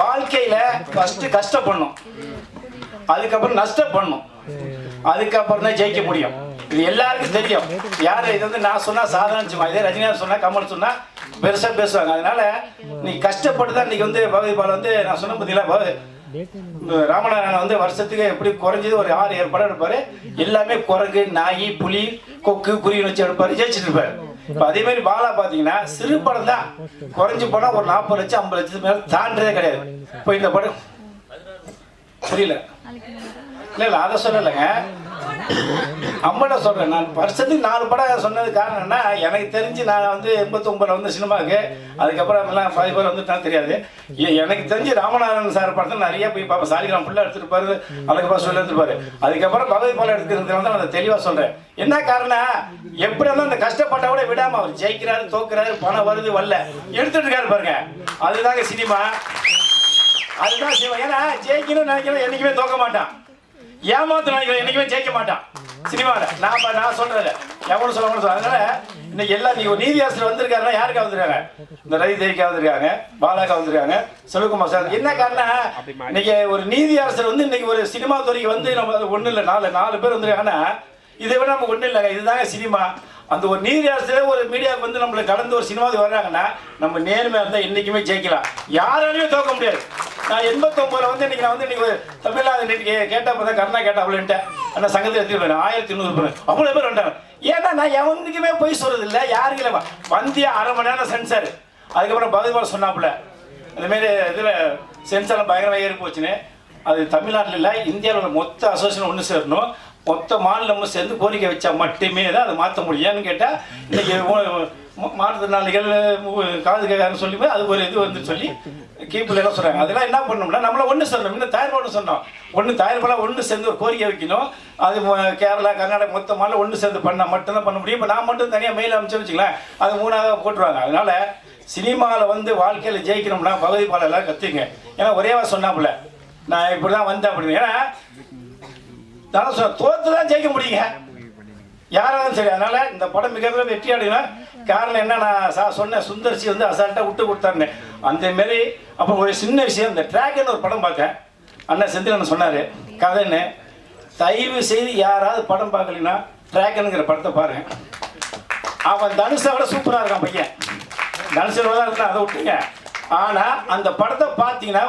வாழ்க்கையில் ஃபஸ்ட்டு கஷ்டப்படணும், அதுக்கப்புறம் நஷ்டப்படணும், அதுக்கப்புறம் தான் ஜெயிக்க முடியும். இது எல்லாருக்கும் தெரியும். யார் இது வந்து நான் சொன்னால் சாதாரண சும்மா, இதே ரஜினிகாந்த் சொன்னால் கமல் சொன்னால் பெருசாக பேசுவாங்க. அதனால நீ கஷ்டப்பட்டு தான் இன்றைக்கி வந்து பகவதி பால் வந்து நான் சொன்ன பார்த்தீங்களா, ராமநாதன் வந்து வருஷத்துக்கு எப்படி குறைஞ்சது ஒரு 6-7 படம் எடுப்பாரு. எல்லாமே குரங்கு, நாய், புலி, கொக்கு, குருவி வச்சு எடுப்பாரு, ஜெயிச்சுட்டு இருப்பாரு. இப்போ அதே மாதிரி பாலா பார்த்தீங்கன்னா சிறு படம் தான், குறைஞ்சி போனால் ஒரு 40 லட்சம் 50 லட்சத்துக்கு மேலே தாண்டதே கிடையாது. இப்போ இந்த படம் புரியல இல்லை அதை சொல்லலைங்க, அம்மனை சொல்கிறேன். நான் வருஷத்துக்கு 4 படம் சொன்னது காரணம் என்ன, எனக்கு தெரிஞ்சு நான் வந்து 89 வந்து சினிமாவுக்கு, அதுக்கப்புறம் எல்லாம் 10 பேர் வந்துட்டான்னு தெரியாது. எனக்கு தெரிஞ்சு ராமநாதன் சார் படத்தை நிறைய போய் பார்ப்பேன். சாலிகிராம் ஃபுல்லாக எடுத்துருப்பாரு, அழகப்பா சொல்லி எடுத்துருப்பாரு. அதுக்கப்புறம் பகவதி பாலம் எடுத்துக்கிறதுனால தான் நான் தெளிவாக சொல்கிறேன். என்ன காரணம், எப்படி இருந்தாலும் அந்த கஷ்டப்பட்ட கூட விடாமல் அவர் ஜெயிக்கிறாரு, தோக்குறாரு, பணம் வருது வரல எடுத்துட்டு இருக்காரு பாருங்க. அதுதாங்க சினிமா, அதுதான் சினிமா. ஏன்னா ஜெயிக்கணும்னு நினைக்கிறேன் என்றைக்குமே தோக்க மாட்டான், ஏமாத்து நினைக்கிறேன் என்றைக்குமே ஜெயிக்க மாட்டான் சினிமாவில். நான் சொல்றேன், எவனும் சொல்ல. அதனால இன்னைக்கு எல்லாம் நீங்க ஒரு நீதி ஆசிரியர் வந்திருக்காருன்னா யாருக்கா வந்திருக்காங்க, இந்த ரவி தேவிக்கா வந்திருக்காங்க, பாலாக்கா வந்திருக்காங்க, செல்வகுமார் சார். என்ன காரணம், இன்னைக்கு ஒரு நீதி ஆசிரியர் வந்து இன்னைக்கு ஒரு சினிமா துறைக்கு வந்து நம்ம ஒன்றும் இல்லை 4 பேர் வந்திருக்காங்கன்னா இதை விட நமக்கு ஒன்றும் இல்லைங்க. இதுதாங்க சினிமா. அந்த ஒரு நீதி ஆசிரியர் ஒரு மீடியாவுக்கு வந்து நம்மளை கடந்து ஒரு சினிமாவுக்கு வர்றாங்கன்னா நம்ம நேர்மையாக இருந்தால் என்றைக்குமே ஜெயிக்கலாம், யாராலையும் தோக்க முடியாது. நான் 89 வந்து இன்னைக்கு நான் வந்து இன்னைக்கு தமிழ்நாடு இன்னைக்கு கேட்டப்போ தான் கருணா கேட்டாப்புலன்ட்டேன். அந்த சங்கத்தில் எடுத்துட்டு போயிடும் 1100 பேர், அவ்வளோ பேர் வந்தாங்க. ஏன்னா நான் எவனுக்குமே போய் சொல்றது இல்லை, யாருக்குமே வந்தியா 1/2 மணி நேரம் சென்சார். அதுக்கப்புறம் பகுதிபால் சொன்னாப்புல இந்தமாரி இதில் சென்சார்லாம் பயங்கரமாக ஏறி போச்சுன்னு. அது தமிழ்நாட்டில் இல்லை, இந்தியாவில் உள்ள மொத்த அசோசியேஷன் ஒன்று சேரணும், மொத்த மாநிலமும் சேர்ந்து கோரிக்கை வச்சா மட்டுமே தான் அதை மாற்ற முடியும். ஏன்னு கேட்டால் இன்னைக்கு மாற்றுத்திறனாளிகள் காது கேட்காருன்னு சொல்லி அது ஒரு இது வந்து சொல்லி கீப்பில் எல்லாம் சொல்கிறாங்க. அதெல்லாம் என்ன பண்ணோம்னா நம்மளை ஒன்று சொல்லணும், இன்னும் தயார்பாடு சொன்னோம், தயார்பாடாக ஒன்று சேர்ந்து ஒரு கோரிக்கை வைக்கணும். அது கேரளா, கர்நாடகா மொத்த மாநிலம் ஒன்று சேர்ந்து பண்ணால் மட்டும்தான் பண்ண முடியும். இப்போ நான் மட்டும் தனியாக மெயில் அமைச்சு வச்சுக்கலாம், அது 3ஆவது போட்டுருவாங்க. அதனால சினிமாவில் வந்து வாழ்க்கையில் ஜெயிக்கணும்னா பகுதி பாலெல்லாம் கற்றுங்க. ஏன்னா ஒரேவா சொன்னாப்புல நான் இப்படி தான் வந்தேன் அப்படின்னு. ஏன்னா நான் சொன்ன தோற்று தான் ஜெயிக்க முடியுங்க, யாராலும் சரி. அதனால இந்த படம் மிகப்பெரிய வெற்றி அடையணும். காரணம் என்ன, நான் சொன்னேன் சுந்தர்சி வந்து அசால்ட்டாக விட்டு கொடுத்தாருன்னு. அந்த மாரி அப்புறம் ஒரு சின்ன விஷயம், இந்த ட்ராக்னு ஒரு படம் பார்த்தேன், அண்ணன் செந்தில் சொன்னார் கதைன்னு. தயவு செய்து யாராவது படம் பார்க்கலன்னா ட்ராகனுங்கிற படத்தை பாருங்க. அவன் தனுஷை விட சூப்பராக இருக்கான் பையன், தனுஷோட தான் இருந்தான், அதை விட்டுங்க. ஆனால் அந்த படத்தை பார்த்தீங்கன்னா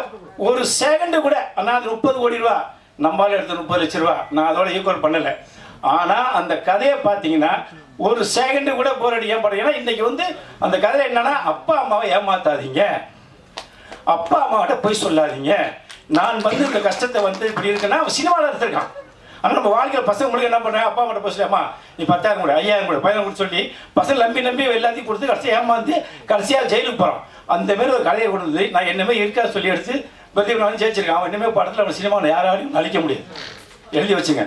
ஒரு செகண்டு கூட, ஆனால் அது 30 கோடி ரூபா, நம்மளால எடுத்து 30 லட்ச ரூபா, நான் அதோட ஈக்குவல் பண்ணலை. ஆனால் அந்த கதையை பார்த்தீங்கன்னா ஒரு செகண்டு கூட போர் அடி. ஏன் படம், ஏன்னா இன்னைக்கு வந்து அந்த கதை என்னன்னா, அப்பா அம்மாவை ஏமாத்தாதீங்க, அப்பா அம்மாவிட்ட போய் சொல்லாதீங்க. நான் வந்து இந்த கஷ்டத்தை வந்து இப்படி இருக்குன்னா சினிமாவில் எடுத்துருக்கான். ஆனால் நம்ம வாழ்க்கையில் பசங்களுக்கு என்ன பண்ணுறேன், அப்பா அம்மா பேசலாமா நீ 10,000 கூட 5,000 கூட 10,000 கூட சொல்லி பசங்க நம்பி எல்லாத்தையும் கொடுத்து கடைசியாக ஏமாந்து கடைசியாக ஜெயிலுக்கு போகிறான். அந்தமாரி ஒரு கதையை கொண்டு வந்து நான் என்னமே இருக்கா சொல்லி எடுத்து பிரதீப் நான் ஜெயிச்சிருக்கேன். அவன் இன்னுமே படத்தில் அவன் சினிமாவில் யாராலையும் அழிக்க முடியாது, எழுதி வச்சுங்க.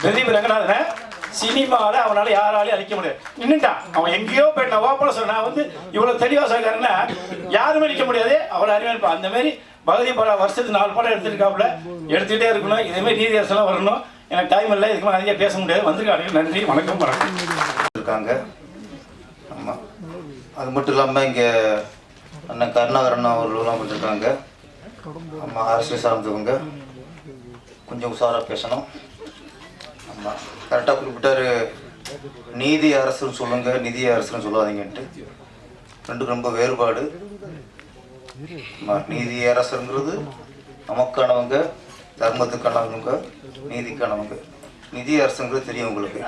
பிரதீப் ரங்கநாதனை சினிமாவில் அவனால் யாராலையும் அழிக்க முடியாது. நின்றுட்டான் அவன் எங்கேயோ போயிட்டு நான் ஓப்பன சொன்னேன். நான் வந்து இவ்வளோ தெளிவாக சொல்லிக்காருன்னா யாருமே அழிக்க முடியாது, அவளை அறிவிப்பா. அந்தமாரி பகுதி பல வருஷத்துக்கு 4 படம் எடுத்துருக்காப்புல, எடுத்துக்கிட்டே இருக்கணும். இதேமாதிரி நீதி அரசெல்லாம் வரணும். எனக்கு டைம் இல்லை, இதுக்கு மேலே நிறைய பேச முடியாது. வந்திருக்காங்க. நன்றி, வணக்கம். இருக்காங்க. ஆமாம், அது மட்டும் இல்லாமல் இங்கே அண்ணன் கருணாகரன் அவர்களெலாம் வந்திருக்காங்க. ஆமாம், அரசியல் சார்ந்தவங்க கொஞ்சம் உஷாராக பேசணும். ஆமாம், கரெக்டாக குறிப்பிட்டார். நீதி அரசுன்னு சொல்லுங்க, நிதி அரசுன்னு சொல்லாதீங்கன்ட்டு. ரெண்டுக்கும் ரொம்ப வேறுபாடு. நீதி அரசுங்கிறது நமக்கானவங்க, தர்மத்துக்கானவங்க, நீதிக்கானவங்க. நிதி அரசுங்கிறது தெரியும் உங்களுக்கு,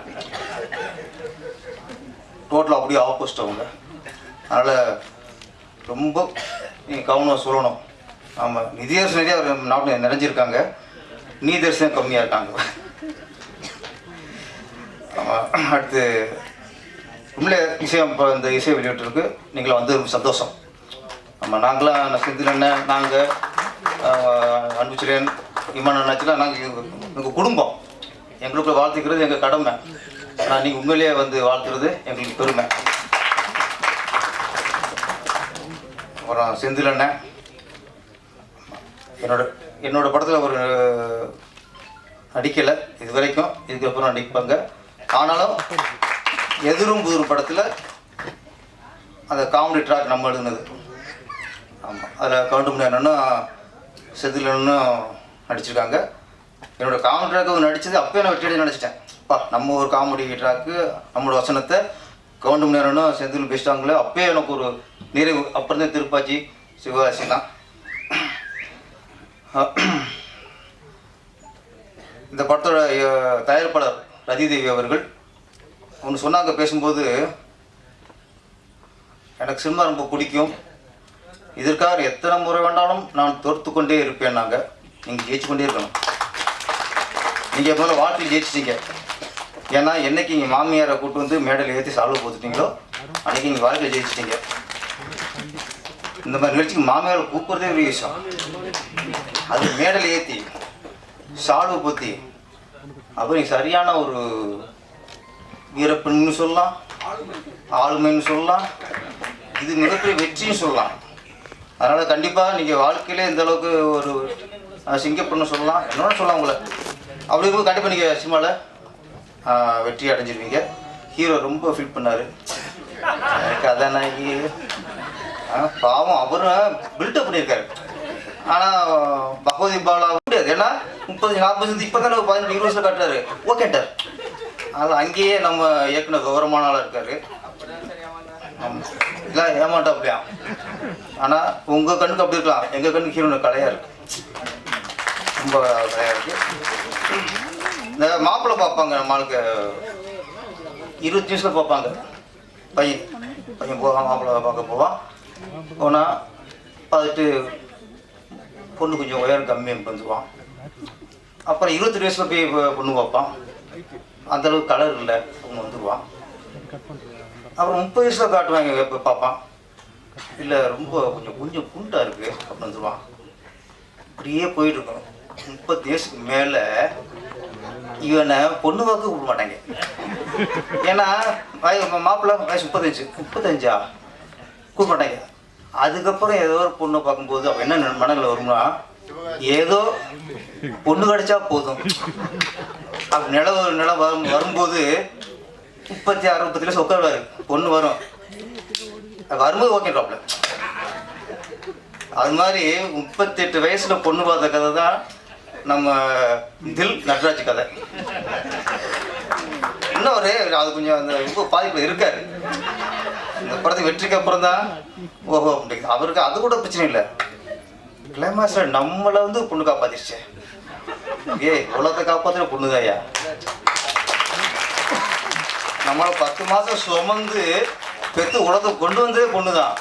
டோட்டலாக அப்படியே ஆப்போசிட் அவங்க. அதனால் ரொம்ப நீங்கள் கவனம் சொல்லணும். ஆமாம், நிதி அரசு நிறையா நாட்டில் நிறைஞ்சிருக்காங்க, நீதி அரசு கம்மியாக இருக்காங்க. ஆமாம், அடுத்து உண்மையிலே இப்போ இந்த இசை வெளியிட்டிருக்கு. நீங்களும் வந்து ரொம்ப சந்தோஷம். ஆமாம், நாங்களாம் செந்தில் அண்ணன், நாங்கள் அன்புச்சிரியன், இமான் அண்ணாச்சிலாம் நாங்கள் எங்கள் குடும்பம், எங்களுக்குள்ள வாழ்த்துக்கிறது எங்கள் கடமை. ஆனால் நீங்கள் உண்மையிலேயே வந்து வாழ்த்துறது எங்களுக்கு பெருமை. அப்புறம் செந்தில் அண்ணன் என்னோட படத்தில் ஒரு நடிக்கலை இது வரைக்கும், இதுக்கப்புறம் நடிப்பாங்க. ஆனாலும் எதிரும் புதிரும் படத்தில் அந்த காமெடி ட்ராக் நம்ம எழுதுனது. ஆமாம், அதில் கவுண்டமணி அண்ணனும் செந்தில் அண்ணனும் நடிச்சிருக்காங்க. என்னோடய காமெடி ட்ராக்கு நடித்தது அப்போயே நான் வெற்றியடி நினச்சிட்டேன். நம்ம ஒரு காமெடி ட்ராக்கு நம்மளோட வசனத்தை கவுண்டமணி அண்ணனும் செந்தில் பேசிட்டாங்களே, அப்போயே எனக்கு ஒரு நிறைவு. அப்புறம் தான் திருப்பாச்சி சிவகாசி தான். இந்த படத்தோட தயாரிப்பாளர் ரதிதேவி அவர்கள் ஒன்று சொன்னாங்க பேசும்போது, எனக்கு சினிமா ரொம்ப பிடிக்கும், இதற்காக எத்தனை முறை வேண்டாலும் நான் தோர்த்து கொண்டே இருப்பேன். நாங்கள் நீங்கள் ஜெயிச்சு கொண்டே இருக்கணும். நீங்கள் முதல்ல வாழ்க்கையில் ஜெயிச்சிட்டீங்க. ஏன்னா என்னைக்கு நீங்கள் மாமியாரை கூட்டு வந்து மேடையில் ஏற்றி சால்வை போத்துட்டீங்களோ அன்றைக்கி நீங்கள் வாழ்க்கையில் ஜெயிச்சிட்டீங்க. இந்த மாதிரி நிகழ்ச்சிக்கு மாமியாரை கூப்பிட்றதே ஒரு விஷயம். அது மேடையில் ஏற்றி சால்வை போற்றி அப்புறம் நீங்கள் சரியான ஒரு வீரப்பெண்னு சொல்லலாம், ஆளுமைன்னு சொல்லலாம், இது மிகப்பெரிய வெற்றின்னு சொல்லலாம். அதனால் கண்டிப்பாக நீங்கள் வாழ்க்கையிலே இந்த அளவுக்கு ஒரு சிங்கப்பெண்ணு சொல்லலாம், என்னோட சொல்லலாம் உங்களை. அப்படி இருக்கும்போது கண்டிப்பாக நீங்கள் சினிமாவில் வெற்றி அடைஞ்சிருவீங்க. ஹீரோ ரொம்ப ஃபீல் பண்ணார். கதாநாயகி பாவம் அவரும் பில்டப் பண்ணியிருக்காரு. ஆனால் பகவதி பாலா முடியாது. ஏன்னா 30-40 இப்போ தானே 18-20 வயசில் காட்டுறாரு. ஓகேட்டார். அது அங்கேயே நம்ம இயக்குனர் கௌரவமான ஆளாக இருக்கார். இல்லை ஏமாட்டா அப்படியா. ஆனால் உங்கள் கண்ணுக்கு அப்படி இருக்கலாம், எங்கள் கண்ணுக்கு ஹீரோனு கலையாக இருக்கு, ரொம்ப கலையாக இருக்குது. இந்த மாப்பிள்ளை பார்ப்பாங்க, நம்மளுக்கு 20 நிமிஷத்தில் பார்ப்பாங்க. பையன் போவான், மாப்பிள்ளை பார்க்க போவான். போனால் பார்த்துட்டு பொண்ணு கொஞ்சம் உயரம் கம்மியாக வந்துடுவான். அப்புறம் 22 வயசில் போய் பொண்ணு பார்ப்பான், அந்தளவுக்கு கலர் இல்லை அவங்க வந்துடுவான். அப்புறம் 30 வயசில் காட்டுவாங்க, இப்போ பார்ப்பான், இல்லை ரொம்ப கொஞ்சம் குண்டாக இருக்குது அப்படின்னு வந்துடுவான். இப்படியே போயிட்டுருக்கோம். 30 வயசுக்கு மேலே இவனை பொண்ணு பார்க்க கூப்பிட மாட்டாங்க. ஏன்னா மாப்பிள்ளை வயசு 35 கூப்பிட மாட்டாங்க. அதுக்கப்புறம் ஏதோ ஒரு பொண்ணை பார்க்கும்போது அப்போ என்ன மனதில் வரும்னா, ஏதோ பொண்ணு கிடைச்சா போதும் அப்படி நிலம் வரும்போது 36-37 வயசு உட்காருவாரு, பொண்ணு வரும், வரும்போது ஓகே ப்ராப்ளம். அது மாதிரி 38 வயசுல பொண்ணு பார்த்த கதை தான் நம்ம தில் நட்ராஜ் கதை. இன்னும் அது கொஞ்சம் அந்த ரொம்ப பாதிப்பில் இருக்காரு. இந்த படத்துக்கு வெற்றிக்கு அப்புறம் தான் ஓஹோ அப்படிங்குது. அவருக்கு அது கூட பிரச்சனை இல்லை. கிளைமாக்ஸில் நம்மளை வந்து பொண்ணு காப்பாத்திருச்சு. உலகத்தை காப்பாற்றுற பொண்ணுதாயா. நம்மளை 10 மாதம் சுமந்து பெற்று உலகத்தை கொண்டு வந்ததே பொண்ணு தான்.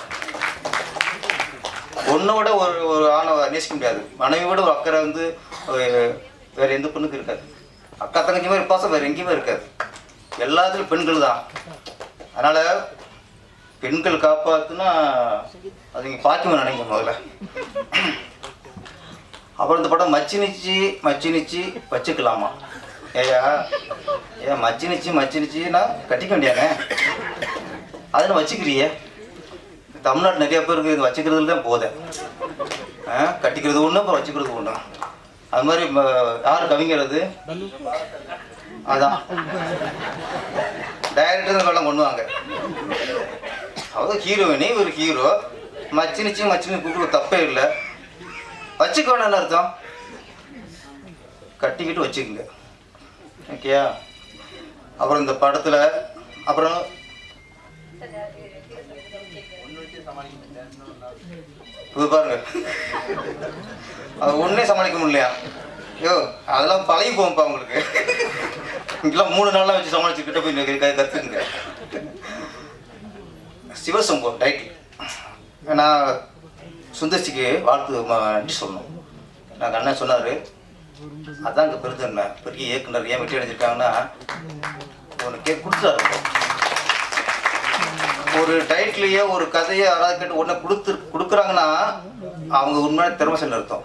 பொண்ணோட ஒரு ஆணை நேசிக்க முடியாது. மனைவியோட ஒரு அக்கறை வந்து வேற எந்த பொண்ணுக்கு இருக்காது. அக்கா தங்கச்சி மாதிரி பாசம் வேறு எங்கேயுமே இருக்காது. எல்லாத்துலையும் பெண்கள் தான். அதனால் பெண்கள் காப்பாற்றுனா அது நீங்கள் பாக்கியமாக நினைங்க முதல்ல. அப்புறம் இந்த படம் மச்சினிச்சு வச்சுக்கலாமா? ஏன் மச்சினிச்சுன்னா கட்டிக்க வேண்டியானே, அதில் வச்சுக்கிறியே. தமிழ்நாட்டு நிறைய பேருக்கு இது வச்சுக்கிறதுல தான் போதேன். கட்டிக்கிறது ஒன்று, அப்புறம் வச்சுக்கிறது ஒன்று. அது மாதிரி யார் கவிஞர் அது? அதான் டைரக்டர் வெள்ளம் கொண்டுவாங்க. அதாவது ஹீரோயினே ஒரு ஹீரோ மச்சினிச்சு கூப்பிட்டு தப்பே இல்லை. வச்சுக்க வேணாம்னு அர்த்தம். கட்டிக்கிட்டு வச்சுக்கோங்க. ஓகேயா? அப்புறம் இந்த படத்தில் அப்புறம் இது பாருங்க, அது ஒன்றே சமாளிக்க முடியலையா? ஐயோ அதெல்லாம் பழகி போகும்ப்பா உங்களுக்கு. இங்கெல்லாம் 3 நாளாக வச்சு சமாளிச்சுக்கிட்ட போய் கற்றுக்குங்க. சிவசம்பு டைட்டில். ஏன்னா சுந்தர்சிக்கு வாழ்த்து நன்றி சொல்லணும். நாங்கள் அண்ணன் சொன்னார், அதான் இங்கே பெருந்தன்மை. பெரிய இயக்குனர் ஏன் வெற்றி அடைஞ்சிருக்காங்கன்னா ஒன்று கொடுத்துட்டாரு. ஒரு டைட்டிலையோ ஒரு கதையோ யாராவது கேட்டு உடனே கொடுக்குறாங்கன்னா அவங்க உண்மையான திறமைசல் அர்த்தம்.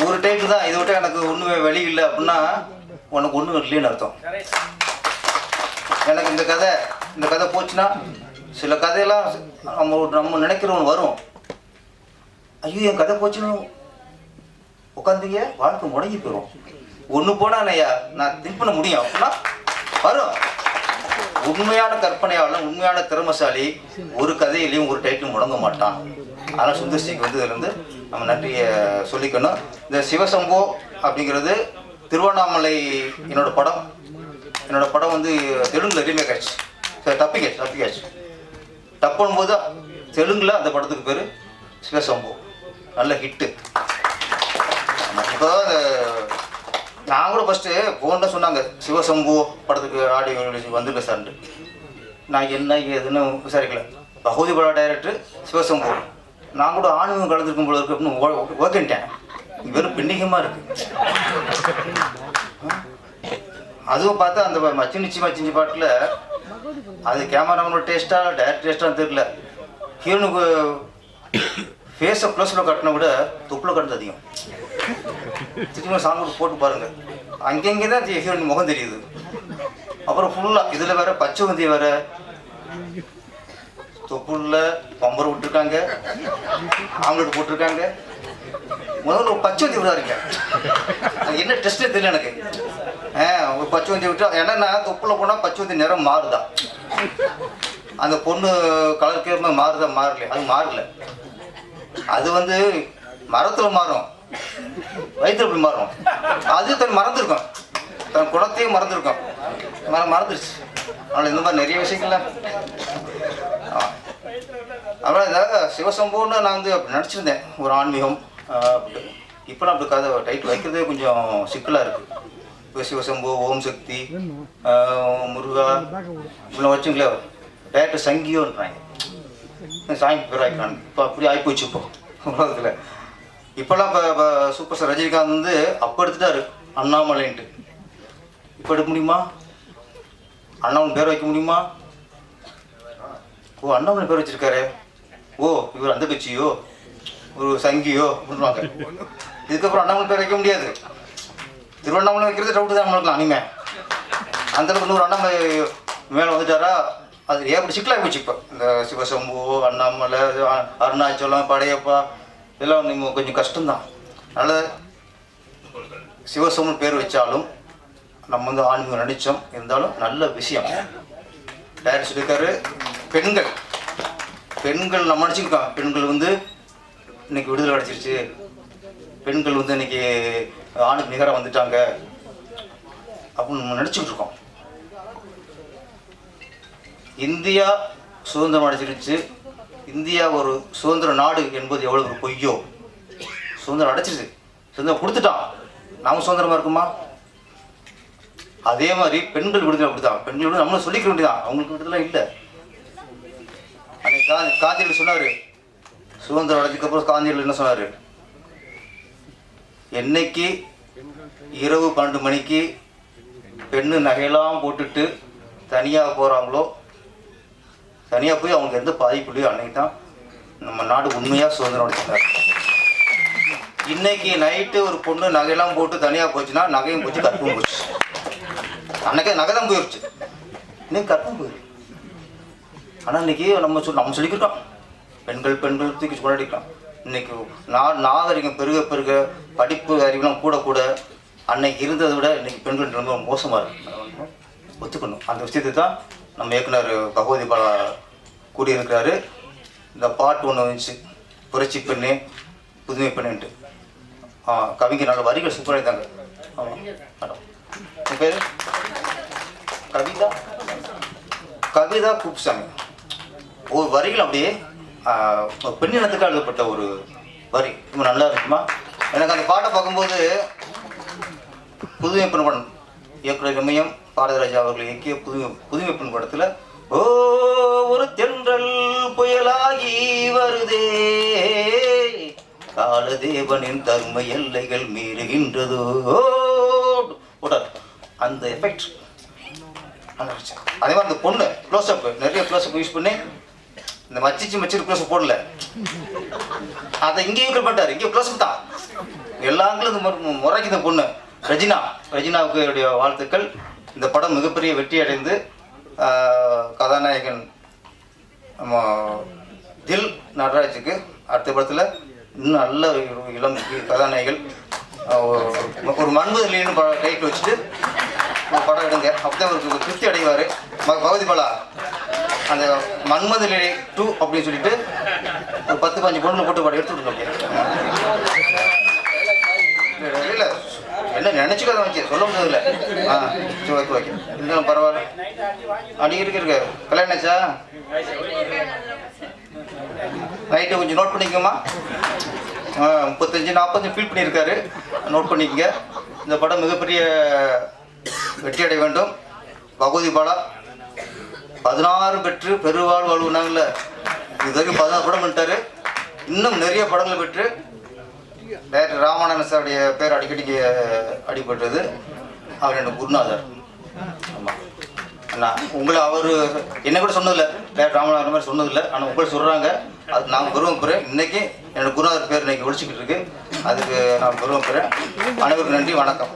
ஒரு டைட்டில் தான், இதை விட்டு எனக்கு ஒன்றுமே வெளி இல்லை அப்படின்னா உனக்கு ஒன்றும் இல்லைன்னு அர்த்தம். எனக்கு இந்த கதை போச்சுன்னா சில கதையெல்லாம் நம்ம நினைக்கிறவங்க வரும். ஐயோ என் கதை போச்சுன்னு உட்காந்துங்க வாழ்க்கை முடங்கி போயிடும். ஒன்று போனால் நான் திங்க் பண்ண முடியும் அப்படின்னா வரும். உண்மையான கற்பனையாளன், உண்மையான திறமைசாலி ஒரு கதையிலையும் ஒரு டைட்டிலும் முடங்க மாட்டான். ஆனால் சுந்தர்சிக்கு இதுலேருந்து நம்ம நன்றியை சொல்லிக்கணும். இந்த சிவசம்போ அப்படிங்கிறது திருவண்ணாமலை என்னோட படம் தெலுங்குல ரீமேக் ஆச்சு. தப்பிக்காச்சு டப் பண்ணும்போது தெலுங்குல அந்த படத்துக்கு பேர் சிவசம்போ. நல்ல ஹிட்டு. இப்போ நான் கூட ஃபஸ்ட்டு ஃபோனில் சொன்னாங்க சிவசம்பு படத்துக்கு ஆடியோ வந்துருக்கு சார்ன்ட்டு. நான் என்ன ஏதுன்னு விசாரிக்கல. பகவதி பட டைரக்டர் சிவசம்பு. நான் கூட ஆணுவம் கலந்துருக்கும் போல இருக்கு அப்படின்னு ஓகேன்ட்டேன். வெறும் பின்னிகமாக இருக்கு. அதுவும் பார்த்தா அந்த மச்சினிச்சு பாட்டில் அது கேமராமனோட டேஸ்ட்டாக டைரக்ட் டேஸ்ட்டாக தெரியல. ஹீரோனுக்கு ஃபேஸை ப்ளஸில் கட்டின விட தொப்பில் கட்டுறது அதிகம். திரும்ப சாங் போட்டு பாருங்கள், அங்கங்கே தான் ஹீரோயின் முகம் தெரியுது. அப்புறம் ஃபுல்லாக இதில் வேற பச்சை வந்தி வேற, தொப்புள்ள பம்பர் விட்டுருக்காங்க, ஆம்லெட் போட்டிருக்காங்க. முதல்ல ஒரு பச்சை வந்தி விடாருங்க. அது என்ன டெஸ்ட்டே தெரியல எனக்கு. ஒரு பச்சை வந்தி விட்டு என்னன்னா தொப்புள்ள போனால் பச்சை வந்தி நிறம் மாறுதா, அந்த பொண்ணு கலர் கேர்மா மாறலையே, அது மாறல. அது மரத்தில் மாறும், வயிற்று எப்படி மாறும். அது தன் மறந்துருக்கும், தன் குணத்தையும் மறந்துருக்கும். மறந்துருச்சு. அதனால் இந்த மாதிரி நிறைய விஷயங்கள்லாம். அப்புறம் இந்த சிவசம்புன்னு நான் அப்படி நடிச்சிருந்தேன், ஒரு ஆன்மீகம் அப்படி. இப்போலாம் அப்படி கதை டைட்டில் வைக்கிறதே கொஞ்சம் சிக்கலாக இருக்குது. இப்போ சிவசம்பு, ஓம் சக்தி, முருகா இப்படிலாம் வச்சுங்களே. டேரக்டர் சங்கியோன்றாங்க, சாமி பேர் ஆகிக்கிறாங்க. இப்போ அப்படி ஆகிப்போச்சு இப்போ உலகத்தில். இப்போல்லாம் இப்போ சூப்பர் ஸ்டார் ரஜினிகாந்த் அப்போ எடுத்துட்டாரு அண்ணாமலைன்ட்டு. இப்போ எடுக்க முடியுமா? அண்ணாமலை பேர் வைக்க முடியுமா? ஓ அண்ணாமலை பேர் வச்சிருக்காரு, ஓ இவர் அந்த கட்சியோ ஒரு சங்கியோ அப்படின்வாங்க. இதுக்கப்புறம் அண்ணாமலை பேர் வைக்க முடியாது. திருவண்ணாமலை வைக்கிறது டவுட்டு தான் நம்மளுக்கு. அனிமே அந்தளவுக்கு 100 அண்ணாமலை மேலே வந்துட்டாரா, அது ஏன் சிக்கலாகி போச்சு. இப்போ இந்த சிவசம்பு, அண்ணாமலை, அருணாச்சலம், படையப்பா இதெல்லாம் நீங்கள் கொஞ்சம் கஷ்டம்தான். அதனால் சிவசம்பு பேர் வச்சாலும் நம்ம ஆன்மீகம் நடித்தோம் இருந்தாலும் நல்ல விஷயம். டைரக்டர் சொல்லியிருக்காரு, பெண்கள் நம்ம நினச்சிருக்கோம். பெண்கள் இன்னைக்கு விடுதலை அடைச்சிருச்சு, பெண்கள் இன்னைக்கு ஆணுக்கு நிகராக வந்துட்டாங்க அப்படின்னு நம்ம நினச்சிக்கிட்டு இருக்கோம். இந்தியா சுதந்திரம் அடைச்சிருச்சு, இந்தியா ஒரு சுதந்திர நாடு என்பது எவ்வளவு பொய்யோ. சுதந்திரம் அடைச்சிருச்சு, சுதந்திரம் கொடுத்துட்டான், நாம சுதந்திரமா இருக்குமா? அதே மாதிரி பெண்கள் விடுதலை அப்படிதான். பெண்கள் விடுதலை நம்மளும் சொல்லிக்க வேண்டியதான், அவங்களுக்கு விடுதலை இல்லை. அன்னைக்கு காந்தியடிகள் சொன்னாரு, சுதந்திரம் அடைஞ்சதுக்கு அப்புறம் காந்தியடிகள் என்ன சொன்னாரு, என்னைக்கு இரவு 12 மணிக்கு பெண்ணு நகையெல்லாம் போட்டுட்டு தனியாக போகிறாங்களோ, தனியாக போய் அவங்களுக்கு எந்த பாதிப்புலையோ அன்னைக்கு தான் நம்ம நாடு உண்மையாக சுதந்திரம் அடைச்சிருக்காரு. இன்னைக்கு நைட்டு ஒரு பொண்ணு நகையெல்லாம் போட்டு தனியாக போச்சுன்னா நகையும் போச்சு, கற்பும் போச்சு. அன்னைக்கே நகை தான் போயிடுச்சு, இன்னைக்கு கற்பும் போயிடுச்சு. ஆனால் இன்னைக்கு நம்ம சொல்லிக்கிட்டோம், பெண்கள் தூக்கி கொண்டாடிக்கலாம். இன்னைக்கு நாகரிகம் பெருக படிப்பு அறிவுலாம் கூட அன்னைக்கு இருந்ததை விட இன்னைக்கு பெண்கள் ரொம்ப மோசமாக இருக்கு, ஒத்துக்கணும். அந்த விஷயத்தை தான் நம்ம இயக்குனர் பகவதி பாலா கூறியிருக்கிறாரு. இந்த பாட்டு ஒன்று வந்துச்சு, புரட்சி பெண்ணே புதுமை பெண்ணுன்ட்டு. கவிஞர் நல்ல வரிகள் சூப்பராக இருந்தாங்க. ஆமாம் மேடம், என் பேர் கவிதா குப்சாமி. ஒரு வரிகள் அப்படியே பெண்ணினத்துக்கு எழுதப்பட்ட ஒரு வரி, ரொம்ப நல்லா இருக்குமா. எனக்கு அந்த பாட்டை பார்க்கும்போது புதுமை பெண் படம் இயக்குனர் இமயம் பாரதிராஜா அவர்கள் இயக்கிய புதுமை பெண் படத்தில் ஓ ஒரு தென்றல் புயலாகி வருதே, காலதேவனின் தர்ம எல்லைகள் மீறுகின்றதோ, அந்த எஃபெக்ட். அதே மாதிரி அந்த பொண்ணு க்ளோஸ்அப், நிறைய க்ளோஸ்அப் யூஸ் பண்ணி இந்த மச்சிரு க்ளோஸ்அப் போடல, அதை இங்கேயும் மாட்டார், இங்கே க்ளோஸ்அப் தான் எல்லாங்களும். இந்த முறைக்கு இந்த பொண்ணு ரஜினாவுக்கு என்னுடைய வாழ்த்துக்கள். இந்த படம் மிகப்பெரிய வெற்றி அடைந்து கதாநாயகன் நம்ம தில் நடராஜுக்கு அடுத்த படத்தில் இன்னும் நல்ல இளம் கதாநாயகர்கள் ஒரு மன்மதலின்னு டைட்டில் வச்சுட்டு ஒரு படம் எடுங்க, அப்போதான் ஒரு திருப்தி அடைவார் பகவதி பாலா. அந்த மன்மதலிலே 2 அப்படின்னு சொல்லிட்டு ஒரு 10-15 பொண்ணுங்களை போட்டு படம் எடுத்து விட்டுருக்கோம். இல்லை என்ன நினச்சிக்காத வச்சு சொல்ல முடியாது. சரி ஓகே இருந்தாலும் பரவாயில்ல. அப்படி இருக்கு கல்யாணம் ஆச்சா? நைட்டு கொஞ்சம் நோட் பண்ணிக்கோமா. 35-40 ஃபீல் பண்ணியிருக்காரு, நோட் பண்ணிக்கங்க. இந்த படம் மிகப்பெரிய வெற்றி அடைய வேண்டும். பகவதி பாலா 16 பெற்று பெருவாழ் வாழ்வுனாங்கல்ல, இது வரைக்கும் 16 படம் பண்ணிட்டாரு. இன்னும் நிறைய படங்கள் பெற்று டைரக்டர் ராமானந்த சாருடைய பேர் அடிக்கடி அடிபட்டது. அவர் என்னோட குருநாதர். ஆமாம், நான் உங்களை அவர் என்ன கூட சொன்னதில்லை, டைரக்டர் ராமநாதன் மாதிரி சொன்னதில்லை, ஆனால் உங்களை சொல்கிறாங்க, அது நான் கௌரவப்படுறேன். இன்றைக்கி என்னோடய குருநாதர் பேர் இன்றைக்கி ஒழிச்சிக்கிட்டு இருக்கு, அதுக்கு நான் கௌரவப்படுறேன். அனைவருக்கும் நன்றி, வணக்கம்.